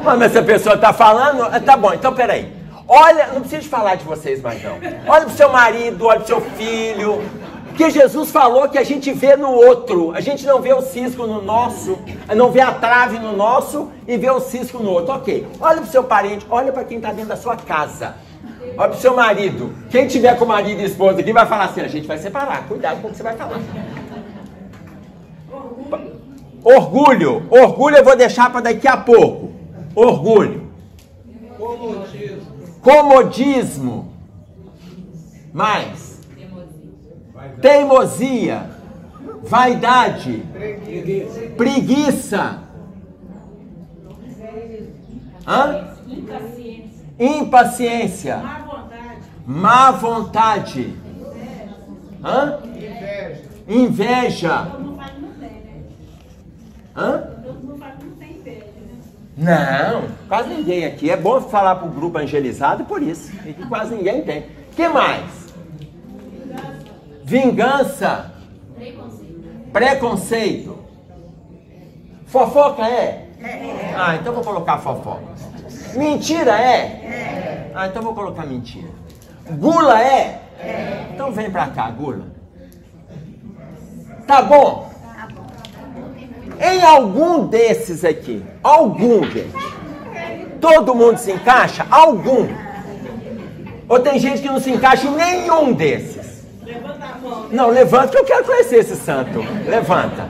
Mas essa pessoa está falando, tá bom, então peraí. Olha, não preciso falar de vocês mais não. Olha pro seu marido, olha pro seu filho. Porque Jesus falou que a gente vê no outro. A gente não vê o cisco no nosso, não vê a trave no nosso e vê o cisco no outro. Ok, olha pro seu parente, olha para quem está dentro da sua casa. Olha pro seu marido. Quem tiver com marido e esposa aqui vai falar assim, a gente vai separar. Cuidado com o que você vai falar. Orgulho. Orgulho eu vou deixar para daqui a pouco. Orgulho. Comodismo. Mais. Teimosia. Vaidade. Preguiça. Impaciência. Má vontade. Inveja. Não, quase ninguém aqui. É bom falar para o grupo evangelizado por isso. E quase ninguém tem. O que mais? Vingança. Preconceito. Fofoca é? Ah, então vou colocar fofoca. Mentira é? Ah, então vou colocar mentira. Gula é? Então vem pra cá, gula. Tá bom? Em algum desses aqui, gente. Todo mundo se encaixa? Algum. Ou tem gente que não se encaixa em nenhum desses? Levanta a mão. Não, levanta que eu quero conhecer esse santo. Levanta.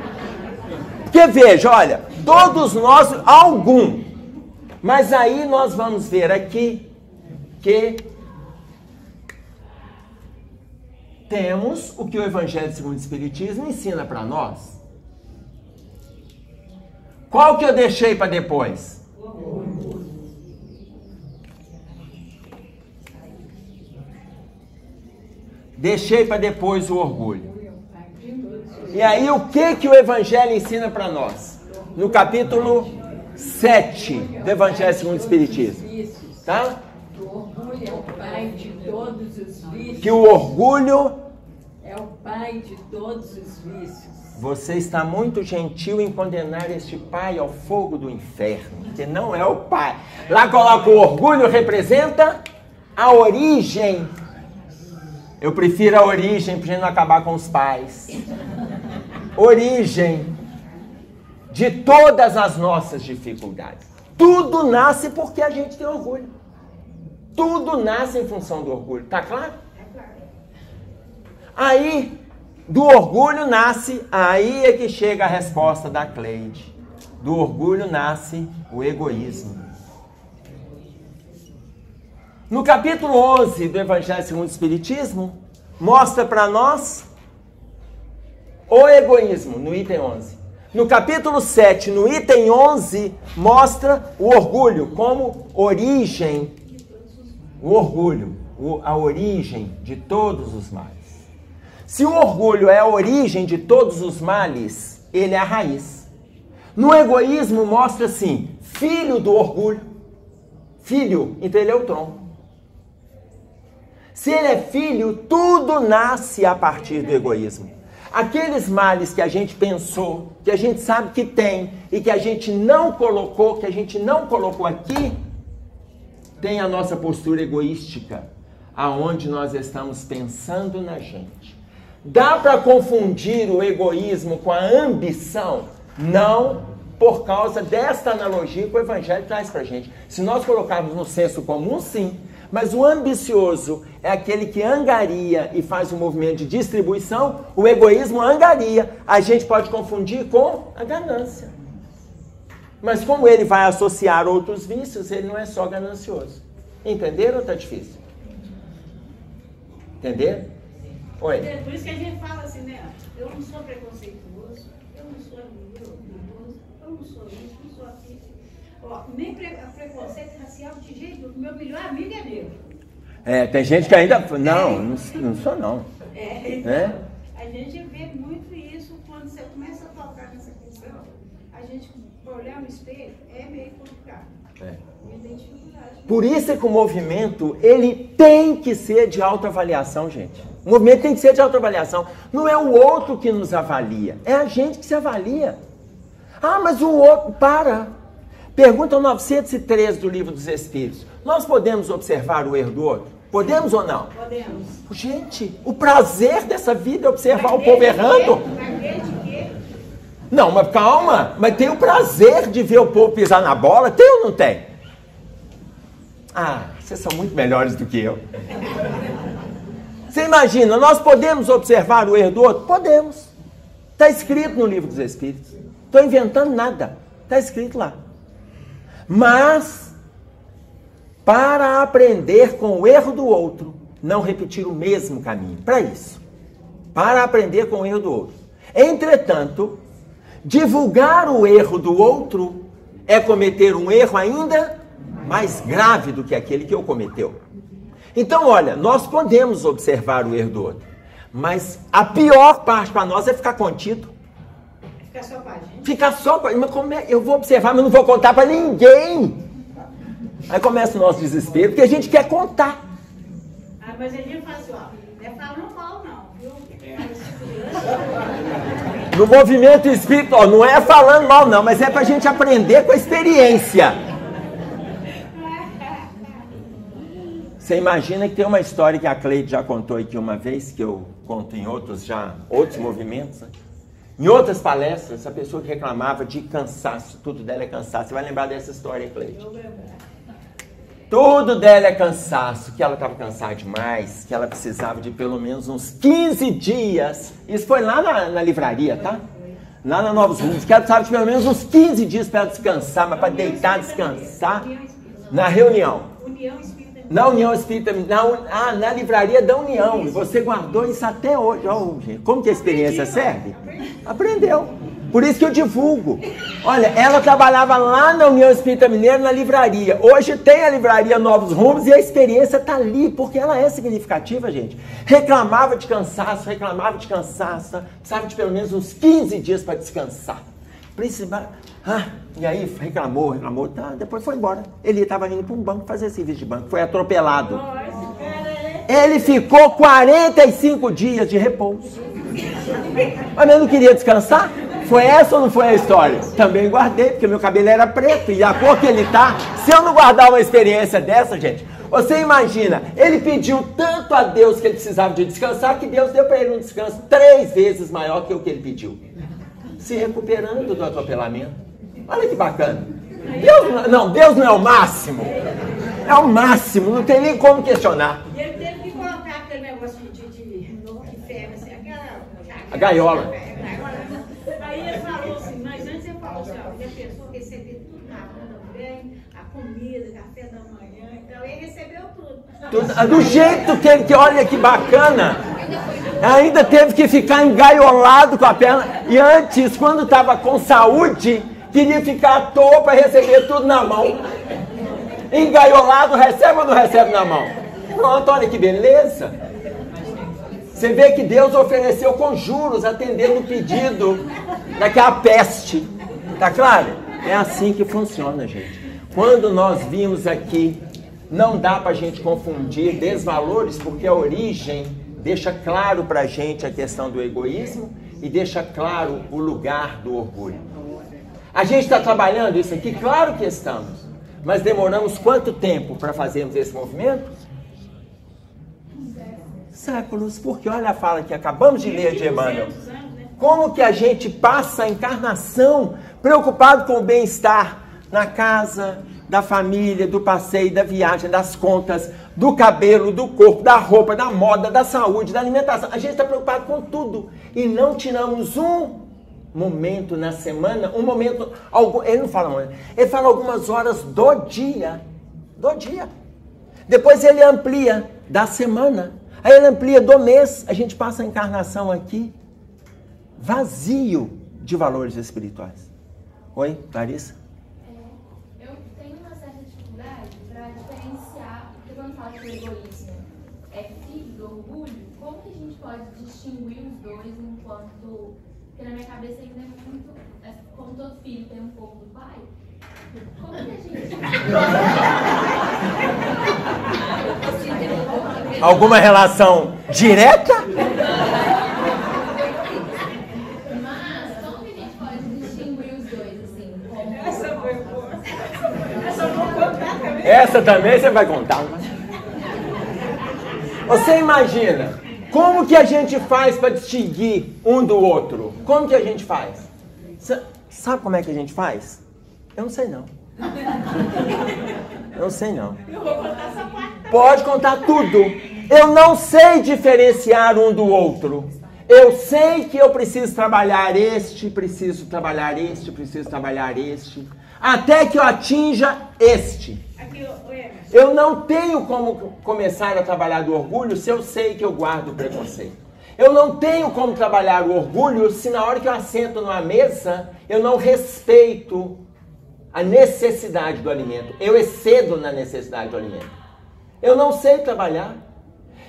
Porque veja, olha, todos nós, algum. Mas aí nós vamos ver aqui que temos o que o Evangelho segundo o Espiritismo ensina para nós. Qual que eu deixei para depois? Deixei para depois o orgulho. E aí o que o Evangelho ensina para nós? No capítulo 7 do Evangelho segundo o Espiritismo. Tá? O orgulho é o pai de todos os vícios. Que o orgulho é o pai de todos os vícios. Você está muito gentil em condenar este pai ao fogo do inferno, que não é o pai. Lá coloca o orgulho, representa a origem. Eu prefiro a origem para a gente não acabar com os pais. Origem de todas as nossas dificuldades. Tudo nasce porque a gente tem orgulho. Tudo nasce em função do orgulho. Tá claro? Aí, do orgulho nasce, aí é que chega a resposta da Cleide. Do orgulho nasce o egoísmo. No capítulo 11 do Evangelho segundo o Espiritismo, mostra para nós O egoísmo, no item 11. No capítulo 7, no item 11, mostra o orgulho como origem. O orgulho, a origem de todos os males. Se o orgulho é a origem de todos os males, ele é a raiz. No egoísmo mostra assim, filho do orgulho. Filho, então ele é o tronco. Se ele é filho, tudo nasce a partir do egoísmo. Aqueles males que a gente pensou, que a gente sabe que tem e que a gente não colocou, aqui, tem a nossa postura egoística, aonde nós estamos pensando na gente. Dá para confundir o egoísmo com a ambição? Não, por causa desta analogia que o Evangelho traz para a gente. Se nós colocarmos no senso comum, sim. Mas o ambicioso é aquele que angaria e faz um movimento de distribuição. O egoísmo angaria. A gente pode confundir com a ganância. Mas como ele vai associar outros vícios, ele não é só ganancioso. Entenderam ou está difícil? Entenderam? Oi. Por isso que a gente fala assim, né? Eu não sou preconceituoso, eu não sou orgulhoso, eu não sou isso, não sou aquilo. Ó, nem preconceito racial de jeito, o meu melhor amigo é negro. Tem gente que ainda... Não sou não. Então, a gente vê muito isso quando você começa a tocar nessa questão. A gente, para olhar no espelho, é meio complicado. Por isso é que o movimento, ele tem que ser de autoavaliação, gente. O movimento tem que ser de autoavaliação. Não é o outro que nos avalia, é a gente que se avalia. Ah, mas o outro... Pergunta 913 do Livro dos Espíritos. Nós podemos observar o erro do outro? Podemos ou não? Podemos. Gente, o prazer dessa vida é observar o povo errando. Não, mas calma. Mas tem o prazer de ver o povo pisar na bola? Tem ou não tem? Ah, vocês são muito melhores do que eu. Você imagina, nós podemos observar o erro do outro? Podemos. Está escrito no Livro dos Espíritos. Estou inventando nada. Está escrito lá. Mas, para aprender com o erro do outro, não repetir o mesmo caminho. Para isso. Para aprender com o erro do outro. Entretanto, divulgar o erro do outro é cometer um erro ainda mais grave do que aquele que eu cometeu. Então, olha, nós podemos observar o erro do outro, mas a pior parte para nós é ficar contido. Ficar só com a gente. Ficar só com a gente. Mas como é? Eu vou observar, mas não vou contar para ninguém. Aí começa o nosso desespero, porque a gente quer contar. Ah, mas a gente fala assim, ó, não é falando mal não, viu? No movimento espírita, não é falando mal não, mas é para a gente aprender com a experiência. Você imagina que tem uma história que a Cleide já contou aqui uma vez, que eu conto em outros movimentos, né? Em outras palestras, essa pessoa que reclamava de cansaço, tudo dela é cansaço. Você vai lembrar dessa história, Cleide? Tudo dela é cansaço, que ela estava cansada demais, que ela precisava de pelo menos uns 15 dias. Isso foi lá na livraria, tá? Lá na Novos Rumos, que ela precisava de pelo menos uns 15 dias para ela descansar, mas para deitar, descansar. Na reunião. Na União Espírita, na livraria da União. E você guardou isso até hoje. Oh, gente, como que a experiência serve? Aprendeu. Por isso que eu divulgo. Olha, ela trabalhava lá na União Espírita Mineira, na livraria. Hoje tem a livraria Novos Rumos e a experiência está ali, porque ela é significativa, gente. Reclamava de cansaço, precisava de pelo menos uns 15 dias para descansar. E aí reclamou, tá, depois foi embora. Ele estava indo para um banco fazer serviço de banco, foi atropelado. Ele ficou 45 dias de repouso. Mas eu não queria descansar? Foi essa ou não foi a história? Também guardei, porque meu cabelo era preto e a cor que ele tá. Se eu não guardar uma experiência dessa, gente, você imagina, ele pediu tanto a Deus que ele precisava de descansar, que Deus deu para ele um descanso 3 vezes maior que o que ele pediu. Se recuperando do atropelamento. Olha que bacana. Deus não é o máximo. É o máximo, não tem nem como questionar. E ele teve que colocar aquele negócio de ferro, assim, a gaiola. Aí ele falou assim, mas antes ele falou assim, ó, a pessoa recebeu tudo na bunda bem, a comida, café da manhã, então ele recebeu tudo. Do jeito que olha que bacana. Ainda teve que ficar engaiolado com a perna. E antes, quando estava com saúde, queria ficar à toa para receber tudo na mão. Engaiolado, recebe ou não recebe na mão? Pronto, olha que beleza. Você vê que Deus ofereceu com juros, atendendo o pedido daquela peste. Tá claro? É assim que funciona, gente. Quando nós vimos aqui, não dá para a gente confundir desvalores, porque a origem deixa claro para a gente a questão do egoísmo e deixa claro o lugar do orgulho. A gente está trabalhando isso aqui? Claro que estamos. Mas demoramos quanto tempo para fazermos esse movimento? Séculos. Porque olha a fala que acabamos de ler de Emmanuel. Como que a gente passa a encarnação preocupado com o bem-estar na casa, da família, do passeio, da viagem, das contas, do cabelo, do corpo, da roupa, da moda, da saúde, da alimentação. A gente está preocupado com tudo. E não tiramos um momento na semana, um momento, ele não fala, ele fala algumas horas do dia. Do dia. Depois ele amplia da semana. Aí ele amplia do mês. A gente passa a encarnação aqui vazio de valores espirituais. Oi, Larissa? Eu tenho uma certa dificuldade para diferenciar, porque quando fala que o egoísmo é filho do orgulho, como que a gente pode distinguir os dois enquanto... Porque na minha cabeça ainda é muito... Como todo filho tem um pouco do pai, como que a gente... Alguma relação direta? Mas, como que a gente pode distinguir os dois, assim? Como... Essa foi boa. Essa eu vou contar também. Essa também você vai contar. Você imagina, como que a gente faz para distinguir um do outro? Como que a gente faz? Sabe como é que a gente faz? Eu não sei não. Eu não sei não. Eu vou contar essa parte. Pode contar tudo. Eu não sei diferenciar um do outro. Eu sei que eu preciso trabalhar este, preciso trabalhar este, preciso trabalhar este, até que eu atinja este. Aqui, Emerson. Eu não tenho como começar a trabalhar do orgulho se eu sei que eu guardo o preconceito. Eu não tenho como trabalhar o orgulho se na hora que eu assento numa mesa, eu não respeito a necessidade do alimento. Eu excedo na necessidade do alimento. Eu não sei trabalhar.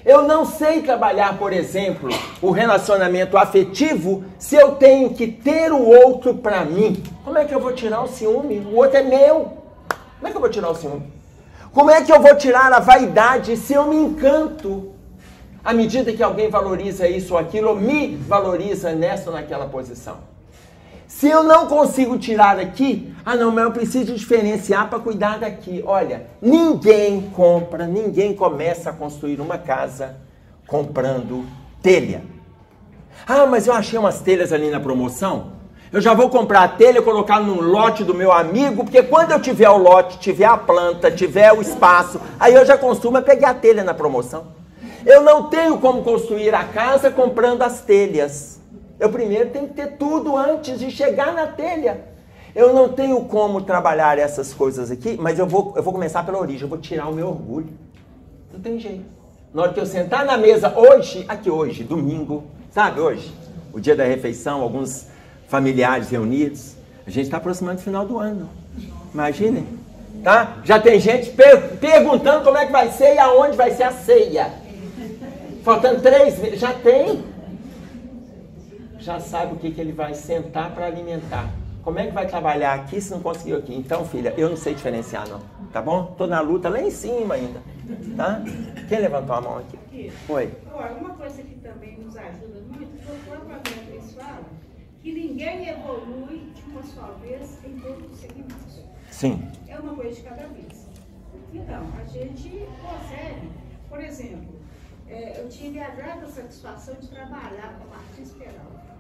Eu não sei trabalhar, por exemplo, o relacionamento afetivo se eu tenho que ter o outro para mim. Como é que eu vou tirar o ciúme? O outro é meu. Como é que eu vou tirar o ciúme? Como é que eu vou tirar a vaidade se eu me encanto? À medida que alguém valoriza isso ou aquilo, ou me valoriza nessa ou naquela posição. Se eu não consigo tirar aqui, mas eu preciso diferenciar para cuidar daqui. Olha, ninguém compra, ninguém começa a construir uma casa comprando telha. Mas eu achei umas telhas ali na promoção. Eu já vou comprar a telha, colocar num lote do meu amigo, porque quando eu tiver o lote, tiver a planta, tiver o espaço, aí eu já costumo pegar a telha na promoção. Eu não tenho como construir a casa comprando as telhas. Eu primeiro tenho que ter tudo antes de chegar na telha. Eu não tenho como trabalhar essas coisas aqui, mas eu vou começar pela origem, eu vou tirar o meu orgulho. Não tem jeito. Na hora que eu sentar na mesa hoje, domingo, sabe hoje? O dia da refeição, alguns familiares reunidos. A gente está aproximando do final do ano. Imaginem, tá? Já tem gente perguntando como é que vai ser e aonde vai ser a ceia. Faltando 3 meses, já tem. Já sabe o que ele vai sentar para alimentar. Como é que vai trabalhar aqui se não conseguiu aqui? Então, filha, eu não sei diferenciar não, tá bom? Tô na luta lá em cima ainda, tá? Quem levantou a mão aqui? Oi. Olha, uma coisa que também nos ajuda muito, foi o próprio Andrés fala, que ninguém evolui de uma só vez em todos os segmentos. Sim. É uma coisa de cada vez. Então, a gente consegue, por exemplo, eu tive a grande satisfação de trabalhar com o Martins Peralta.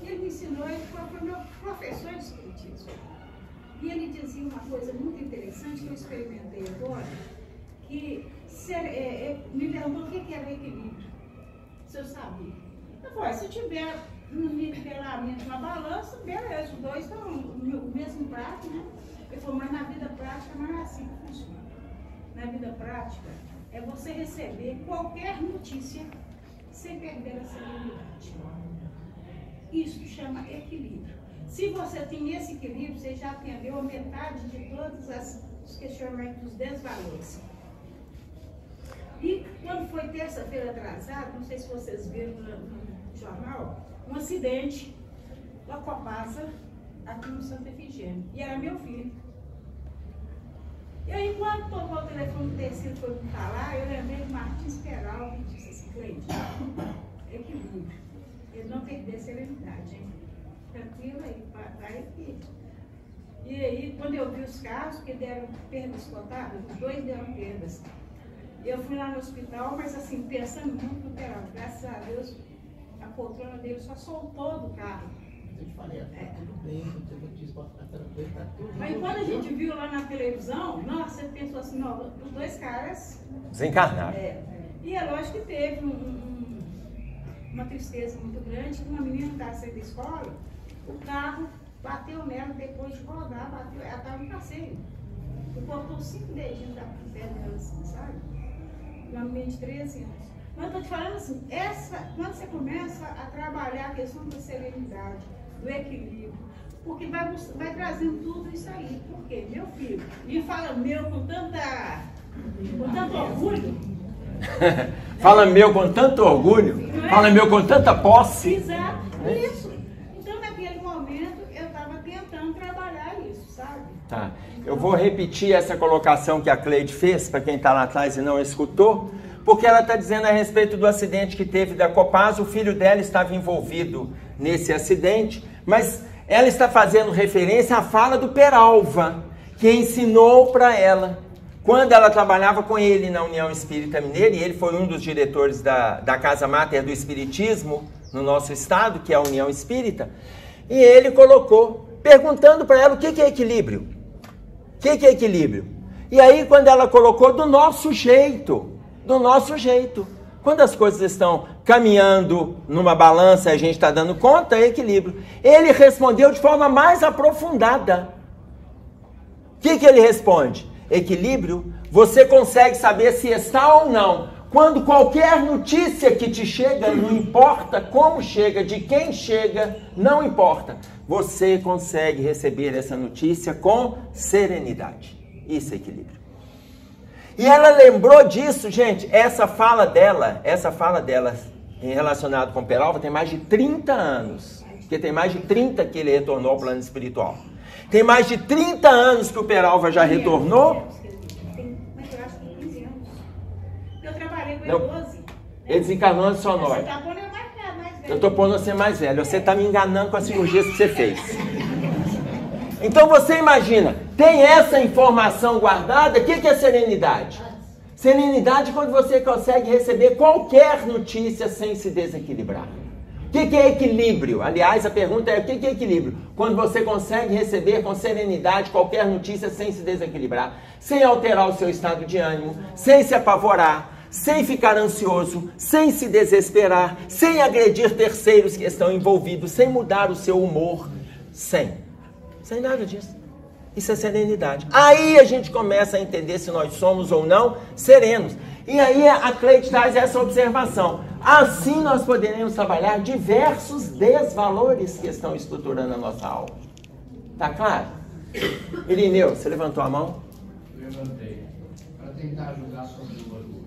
E ele me ensinou, ele foi meu professor de espiritismo. E ele dizia uma coisa muito interessante que eu experimentei agora, que me perguntou o que era equilíbrio. Se eu sabia. Eu falei, se tiver no nivelamento na balança, beleza, os dois estão no mesmo prato, né? Ele falou, mas na vida prática não é assim que funciona. Na vida prática, é você receber qualquer notícia sem perder a serenidade. Isso chama equilíbrio. Se você tem esse equilíbrio, você já atendeu a metade de todos os questionamentos dos desvalores. E quando foi terça-feira atrasada, não sei se vocês viram no jornal, um acidente da Copasa aqui no Santa Efigênia. E era meu filho. E aí, quando tocou o telefone do terceiro foi me falar, eu lembrei de Martins Peralta e disse assim, Cleide, equilíbrio. Ele não perder a serenidade, hein? Tranquilo aí, vai aqui. E aí, quando eu vi os casos que deram perdas contadas, os dois deram perdas. Eu fui lá no hospital, mas assim, pensando muito no Peralta. Graças a Deus, a poltrona dele só soltou do carro. Eu te falei, tudo bem, não tem notícia pra ficar tranquilo, tá tudo bem. Mas quando a gente viu lá na televisão, nossa, você pensou assim, não, os dois caras... Desencarnaram. E é lógico que teve uma tristeza muito grande, que uma menina que estava saindo da escola, o carro bateu nela depois de rodar, bateu, ela estava no passeio. E cortou 5 dedinhos da pé dela, assim, sabe? Uma menina de 13 anos. Mas eu tô te falando assim, quando você começa a trabalhar a questão da serenidade, do equilíbrio, porque vai trazendo tudo isso aí. Por quê? Meu filho, e fala meu com tanto orgulho. Fala meu com tanto orgulho, fala meu com tanta posse. Exato, isso. Então naquele momento eu estava tentando trabalhar isso, sabe? Tá. Eu vou repetir essa colocação que a Cleide fez, para quem está lá atrás e não escutou, porque ela está dizendo a respeito do acidente que teve da Copasa. O filho dela estava envolvido nesse acidente, mas ela está fazendo referência à fala do Peralva, que ensinou para ela, quando ela trabalhava com ele na União Espírita Mineira, e ele foi um dos diretores da Casa Máter do Espiritismo no nosso estado, que é a União Espírita, e ele colocou, perguntando para ela o que é equilíbrio. O que é equilíbrio? E aí, quando ela colocou do nosso jeito, quando as coisas estão caminhando numa balança e a gente está dando conta, é equilíbrio. Ele respondeu de forma mais aprofundada. O que ele responde? Equilíbrio, você consegue saber se está ou não. Quando qualquer notícia que te chega, não importa como chega, de quem chega, não importa. Você consegue receber essa notícia com serenidade. Isso é equilíbrio. E ela lembrou disso, gente, essa fala dela em relacionado com Peralva tem mais de 30 anos. Porque tem mais de 30 que ele retornou ao plano espiritual. Tem mais de 30 anos que o Peralva já retornou. Mas eu acho que 15 anos. Eu trabalhei com ele 12. Ele desencarnou antes só nós. Você tá pondo eu mais velho. Eu estou pondo você mais velho. Você está me enganando com as cirurgias que você fez. Então você imagina, tem essa informação guardada, o que é serenidade? Serenidade é quando você consegue receber qualquer notícia sem se desequilibrar. O que é equilíbrio? Aliás, a pergunta é, o que é equilíbrio? Quando você consegue receber com serenidade qualquer notícia sem se desequilibrar, sem alterar o seu estado de ânimo, sem se apavorar, sem ficar ansioso, sem se desesperar, sem agredir terceiros que estão envolvidos, sem mudar o seu humor, sem nada disso. Isso é serenidade. Aí a gente começa a entender se nós somos ou não serenos. E aí a Cleide traz essa observação. Assim nós poderemos trabalhar diversos desvalores que estão estruturando a nossa alma. Tá claro? Irineu, você levantou a mão? Levantei. Para tentar ajudar sobre o orgulho.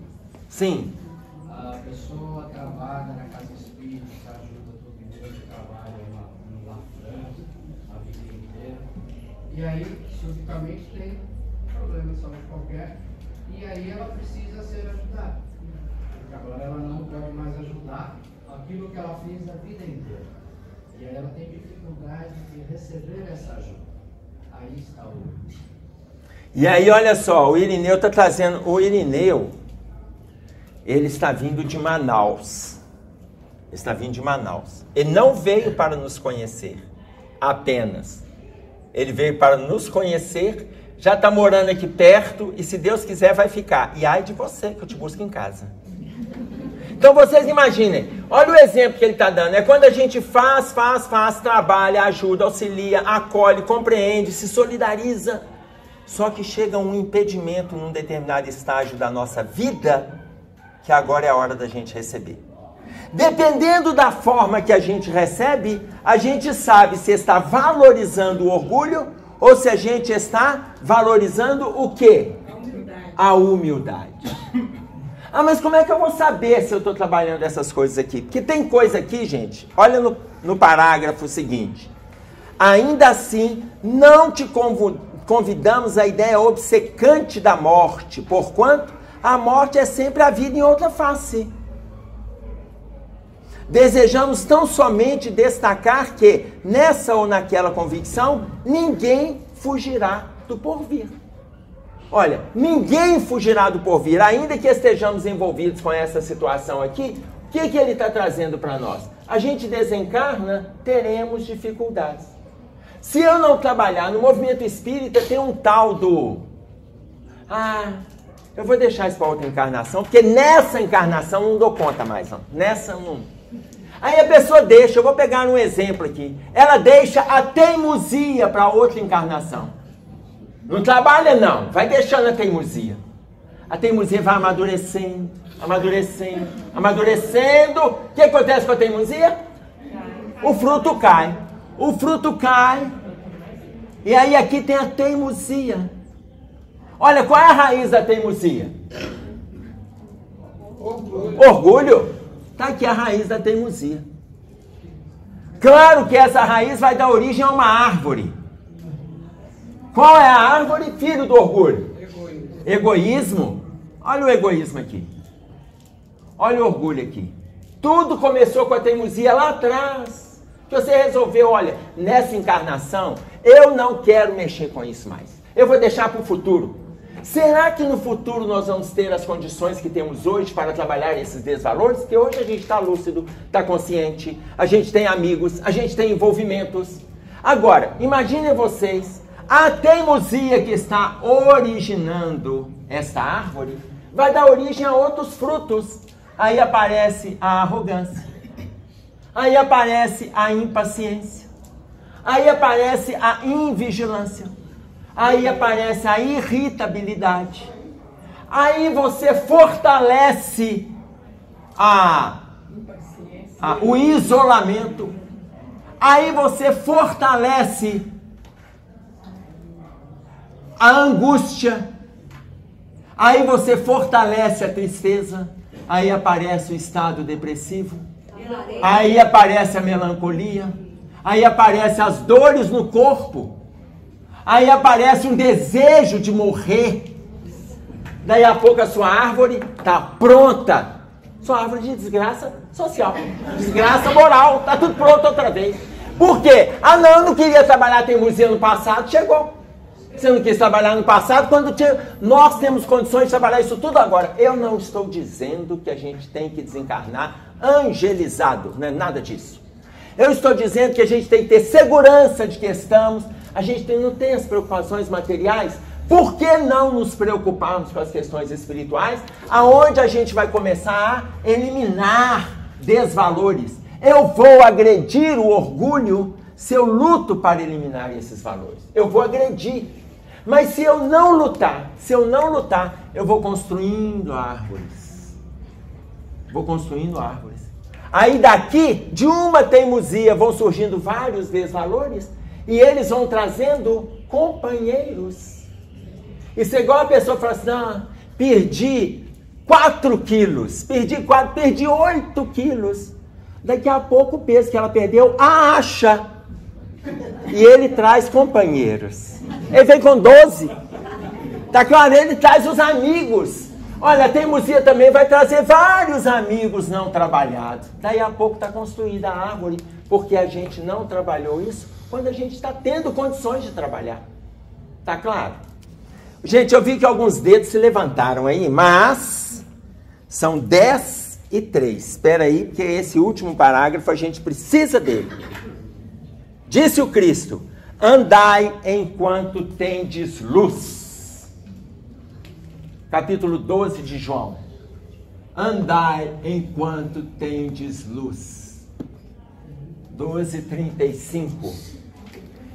Sim. A pessoa trabalha na casa espírita, ajuda todo mundo, trabalha lá França, a vida inteira. E aí, subitamente, tem um problema de saúde qualquer. E aí ela precisa ser ajudada. Porque agora ela não pode mais ajudar aquilo que ela fez a vida inteira. E aí ela tem dificuldade de receber essa ajuda. Aí está o... E aí, olha só, o Irineu está trazendo... O Irineu, ele está vindo de Manaus. Ele não veio para nos conhecer apenas. Ele veio para nos conhecer, já está morando aqui perto e se Deus quiser vai ficar. E ai de você que eu te busco em casa. Então vocês imaginem, olha o exemplo que ele está dando. É quando a gente faz, trabalha, ajuda, auxilia, acolhe, compreende, se solidariza. Só que chega um impedimento num determinado estágio da nossa vida, que agora é a hora da gente receber. Dependendo da forma que a gente recebe, a gente sabe se está valorizando o orgulho ou se a gente está valorizando o quê? A humildade. Ah, mas como é que eu vou saber se eu estou trabalhando essas coisas aqui? Porque tem coisa aqui, gente, olha no parágrafo seguinte. Ainda assim, não te convidamos à ideia obcecante da morte, porquanto a morte é sempre a vida em outra face. Desejamos tão somente destacar que, nessa ou naquela convicção, ninguém fugirá do porvir. Olha, ninguém fugirá do porvir, ainda que estejamos envolvidos com essa situação aqui. O que ele está trazendo para nós? A gente desencarna, teremos dificuldades. Se eu não trabalhar no movimento espírita, tem um tal do... eu vou deixar isso para outra encarnação, porque nessa encarnação não dou conta mais. Não. Nessa não... Aí a pessoa deixa, eu vou pegar um exemplo aqui. Ela deixa a teimosia para outra encarnação. Não trabalha não, vai deixando a teimosia. A teimosia vai amadurecendo, amadurecendo, amadurecendo. O que acontece com a teimosia? O fruto cai. O fruto cai. E aí aqui tem a teimosia. Olha, qual é a raiz da teimosia? Orgulho. Está aqui a raiz da teimosia. Claro que essa raiz vai dar origem a uma árvore. Qual é a árvore? Filho do orgulho. Egoísmo. Olha o egoísmo aqui. Olha o orgulho aqui. Tudo começou com a teimosia lá atrás. Que você resolveu, olha, nessa encarnação, eu não quero mexer com isso mais. Eu vou deixar para o futuro. Será que no futuro nós vamos ter as condições que temos hoje para trabalhar esses desvalores? Porque hoje a gente está lúcido, está consciente, a gente tem amigos, a gente tem envolvimentos. Agora, imaginem vocês, a teimosia que está originando esta árvore vai dar origem a outros frutos. Aí aparece a arrogância, aí aparece a impaciência, aí aparece a invigilância, aí aparece a irritabilidade, aí você fortalece o isolamento, aí você fortalece a angústia, aí você fortalece a tristeza, aí aparece o estado depressivo, aí aparece a melancolia, aí aparece as dores no corpo, aí aparece um desejo de morrer. Daí a pouco a sua árvore está pronta. Sua árvore de desgraça social, desgraça moral, está tudo pronto outra vez. Por quê? Não queria trabalhar a teimosia no passado, chegou. Você não quis trabalhar no passado, nós temos condições de trabalhar isso tudo agora. Eu não estou dizendo que a gente tem que desencarnar angelizado, não é nada disso. Eu estou dizendo que a gente tem que ter segurança de que estamos, não tem as preocupações materiais. Por que não nos preocuparmos com as questões espirituais, aonde a gente vai começar a eliminar desvalores? Eu vou agredir o orgulho se eu luto para eliminar esses valores. Eu vou agredir. Mas se eu não lutar, eu vou construindo árvores. Vou construindo árvores. Aí daqui, de uma teimosia, vão surgindo vários desvalores e eles vão trazendo companheiros. Isso é igual a pessoa fala assim, perdi 4 quilos, perdi 8 quilos. Daqui a pouco o peso que ela perdeu, acha. E ele traz companheiros. Ele vem com 12. Tá claro? Ele traz os amigos. Olha, a teimosia também vai trazer vários amigos não trabalhados. Daí a pouco está construída a árvore, porque a gente não trabalhou isso quando a gente está tendo condições de trabalhar. Tá claro? Gente, eu vi que alguns dedos se levantaram aí, mas são 10:03. Espera aí, porque esse último parágrafo a gente precisa dele. Disse o Cristo: andai enquanto tendes luz. Capítulo 12 de João. Andai enquanto tendes luz. 12:35.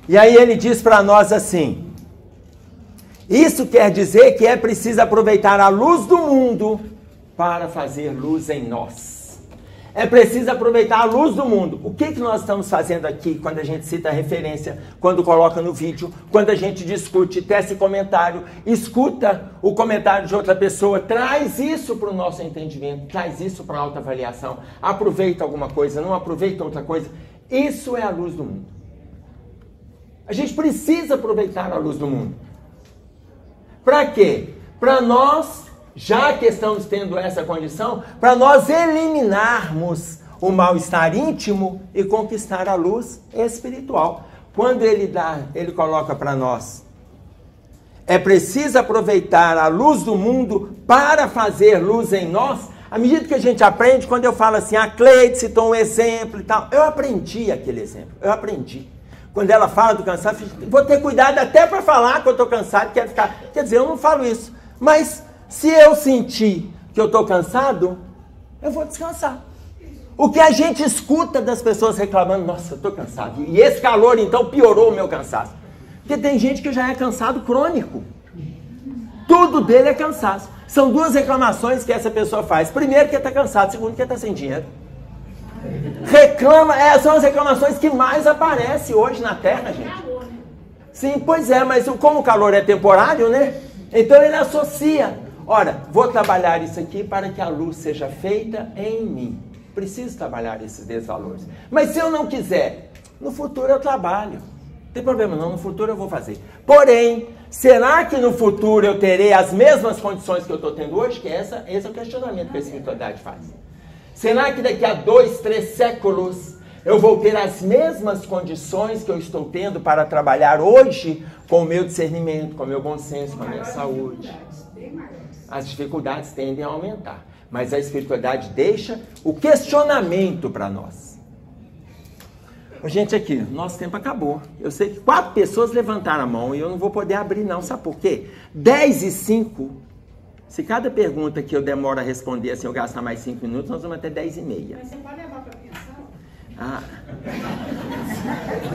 E aí ele diz para nós assim: isso quer dizer que é preciso aproveitar a luz do mundo para fazer luz em nós. É preciso aproveitar a luz do mundo. O que nós estamos fazendo aqui quando a gente cita a referência, quando coloca no vídeo, quando a gente discute, tece comentário, escuta o comentário de outra pessoa, traz isso para o nosso entendimento, traz isso para a autoavaliação, aproveita alguma coisa, não aproveita outra coisa. Isso é a luz do mundo. A gente precisa aproveitar a luz do mundo. Para quê? Para nós, já que estamos tendo essa condição, para nós eliminarmos o mal-estar íntimo e conquistar a luz espiritual. Quando ele coloca para nós, é preciso aproveitar a luz do mundo para fazer luz em nós. À medida que a gente aprende, quando eu falo assim, a Cleide citou um exemplo e tal, eu aprendi aquele exemplo, eu aprendi. Quando ela fala do cansaço, vou ter cuidado até para falar que eu estou cansado, quero ficar. Quer dizer, eu não falo isso, mas se eu sentir que eu estou cansado, eu vou descansar. O que a gente escuta das pessoas reclamando, nossa, eu estou cansado. E esse calor, então, piorou o meu cansaço. Porque tem gente que já é cansado crônico. Tudo dele é cansaço. São duas reclamações que essa pessoa faz. Primeiro, que está cansado. Segundo, que está sem dinheiro. São as reclamações que mais aparecem hoje na Terra, gente. Sim, pois é, mas como o calor é temporário, né? Então ele associa. Ora, vou trabalhar isso aqui para que a luz seja feita em mim. Preciso trabalhar esses desvalores. Mas se eu não quiser, no futuro eu trabalho. Não tem problema não, no futuro eu vou fazer. Porém, será que no futuro eu terei as mesmas condições que eu estou tendo hoje? Que esse é o questionamento que a espiritualidade faz. Será que daqui a 2, 3 séculos eu vou ter as mesmas condições que eu estou tendo para trabalhar hoje com o meu discernimento, com o meu bom senso, com a minha saúde? As dificuldades tendem a aumentar. Mas a espiritualidade deixa o questionamento para nós. Gente, aqui, nosso tempo acabou. Eu sei que 4 pessoas levantaram a mão e eu não vou poder abrir não, sabe por quê? 10 e 5, se cada pergunta que eu demoro a responder, assim, eu gastar mais 5 minutos, nós vamos até 10 e meia. Mas você pode levar para pensar? Ah.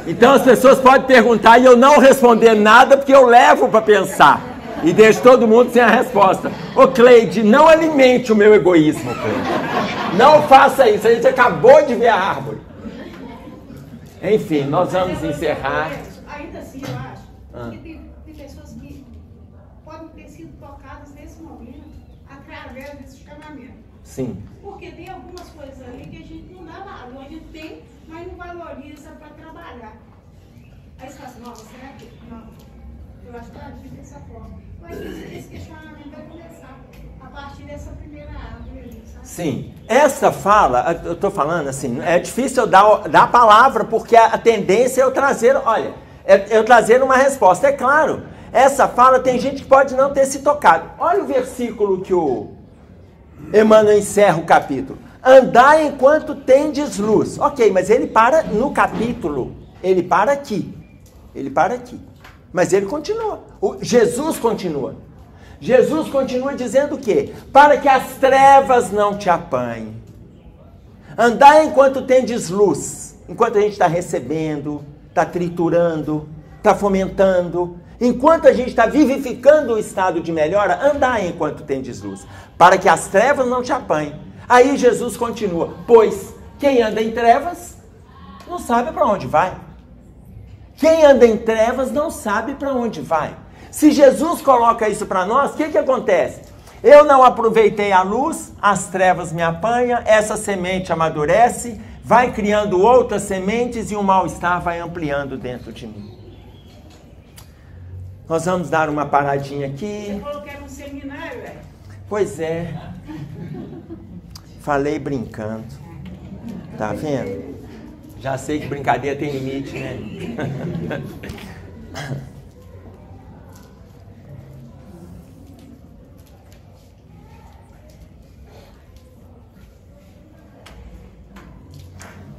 Então as pessoas podem perguntar e eu não responder nada porque eu levo para pensar. E deixo todo mundo sem a resposta. Ô Cleide, não alimente o meu egoísmo, Cleide. Não faça isso, a gente acabou de ver a árvore. Enfim, nós vamos encerrar. Ainda assim, eu acho que tem pessoas que podem ter sido tocadas nesse momento através desse chamamento. Sim. Porque tem algumas coisas ali que a gente não dá valor. A gente tem, mas não valoriza para trabalhar. Aí você fala assim, nossa, será que... Não. Eu acho que ela diz dessa forma. Mas esse questionamento vai começar a partir dessa primeira árvore ali, sabe? Sim. Essa fala, eu estou falando assim, é difícil eu dar a palavra, porque a tendência é eu trazer, olha, eu trazer uma resposta. É claro, essa fala tem gente que pode não ter se tocado. Olha o versículo que o Emmanuel encerra o capítulo. Andai enquanto tendes luz. Ok, mas ele para no capítulo, ele para aqui. Ele para aqui. Mas ele continua. Jesus continua. Jesus continua dizendo o quê? Para que as trevas não te apanhem. Andai enquanto tendes luz. Enquanto a gente está recebendo, está triturando, está fomentando. Enquanto a gente está vivificando o estado de melhora, andai enquanto tendes luz. Para que as trevas não te apanhem. Aí Jesus continua. Pois quem anda em trevas não sabe para onde vai. Quem anda em trevas não sabe para onde vai. Se Jesus coloca isso para nós, o que acontece? Eu não aproveitei a luz, as trevas me apanham, essa semente amadurece, vai criando outras sementes e o mal-estar vai ampliando dentro de mim. Nós vamos dar uma paradinha aqui. Você falou que era um seminário, velho. Pois é. Falei brincando. Tá vendo? Já sei que brincadeira tem limite, né?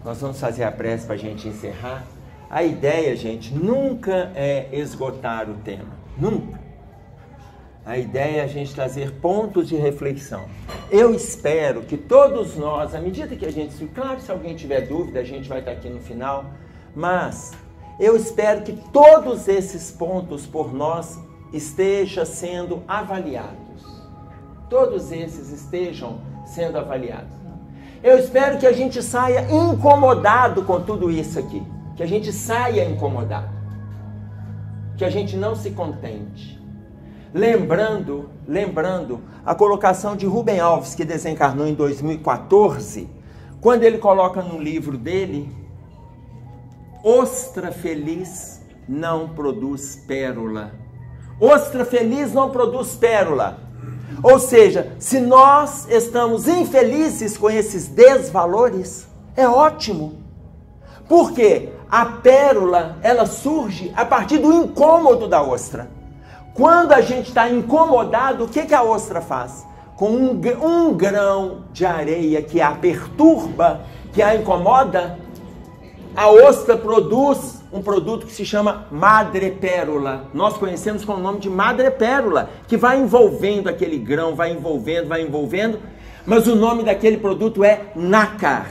Nós vamos fazer a prece para a gente encerrar. A ideia, gente, nunca é esgotar o tema. Nunca. A ideia é a gente trazer pontos de reflexão. Eu espero que todos nós, à medida que a gente... Claro, se alguém tiver dúvida, a gente vai estar aqui no final. Mas eu espero que todos esses pontos por nós estejam sendo avaliados. Todos esses estejam sendo avaliados. Eu espero que a gente saia incomodado com tudo isso aqui. Que a gente saia incomodado. Que a gente não se contente. Lembrando a colocação de Rubem Alves, que desencarnou em 2014, quando ele coloca no livro dele, ostra feliz não produz pérola. Ostra feliz não produz pérola. Ou seja, se nós estamos infelizes com esses desvalores, é ótimo. Por quê? A pérola, ela surge a partir do incômodo da ostra. Quando a gente está incomodado, o que a ostra faz? Com um grão de areia que a perturba, que a incomoda, a ostra produz um produto que se chama madrepérola. Nós conhecemos com o nome de madrepérola, que vai envolvendo aquele grão, vai envolvendo, mas o nome daquele produto é nácar.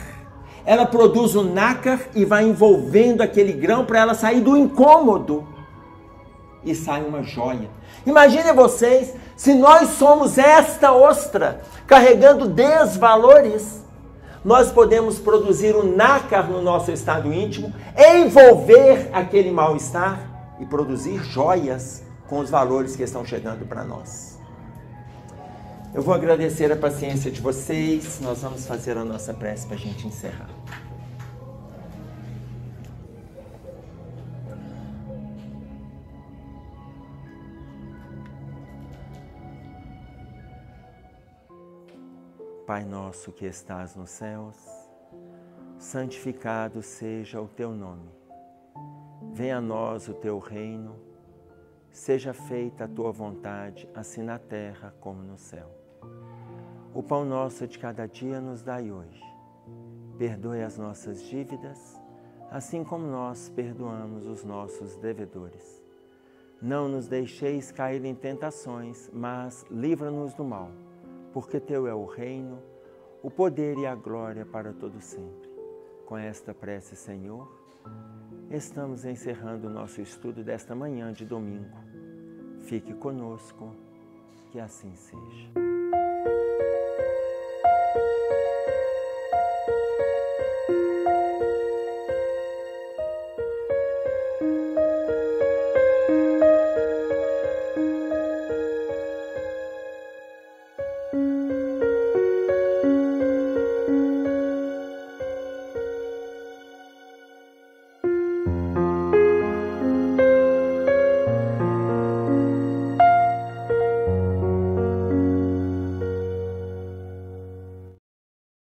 Ela produz o nácar e vai envolvendo aquele grão para ela sair do incômodo. E sai uma joia. Imaginem vocês, se nós somos esta ostra, carregando desvalores, nós podemos produzir o nácar no nosso estado íntimo, envolver aquele mal-estar e produzir joias com os valores que estão chegando para nós. Eu vou agradecer a paciência de vocês, nós vamos fazer a nossa prece para a gente encerrar. Pai nosso que estás nos céus, santificado seja o teu nome. Venha a nós o teu reino, seja feita a tua vontade, assim na terra como no céu. O pão nosso de cada dia nos dai hoje. Perdoe as nossas dívidas, assim como nós perdoamos os nossos devedores. Não nos deixeis cair em tentações, mas livra-nos do mal. Porque teu é o reino, o poder e a glória para todo sempre. Com esta prece, Senhor, estamos encerrando o nosso estudo desta manhã de domingo. Fique conosco, que assim seja.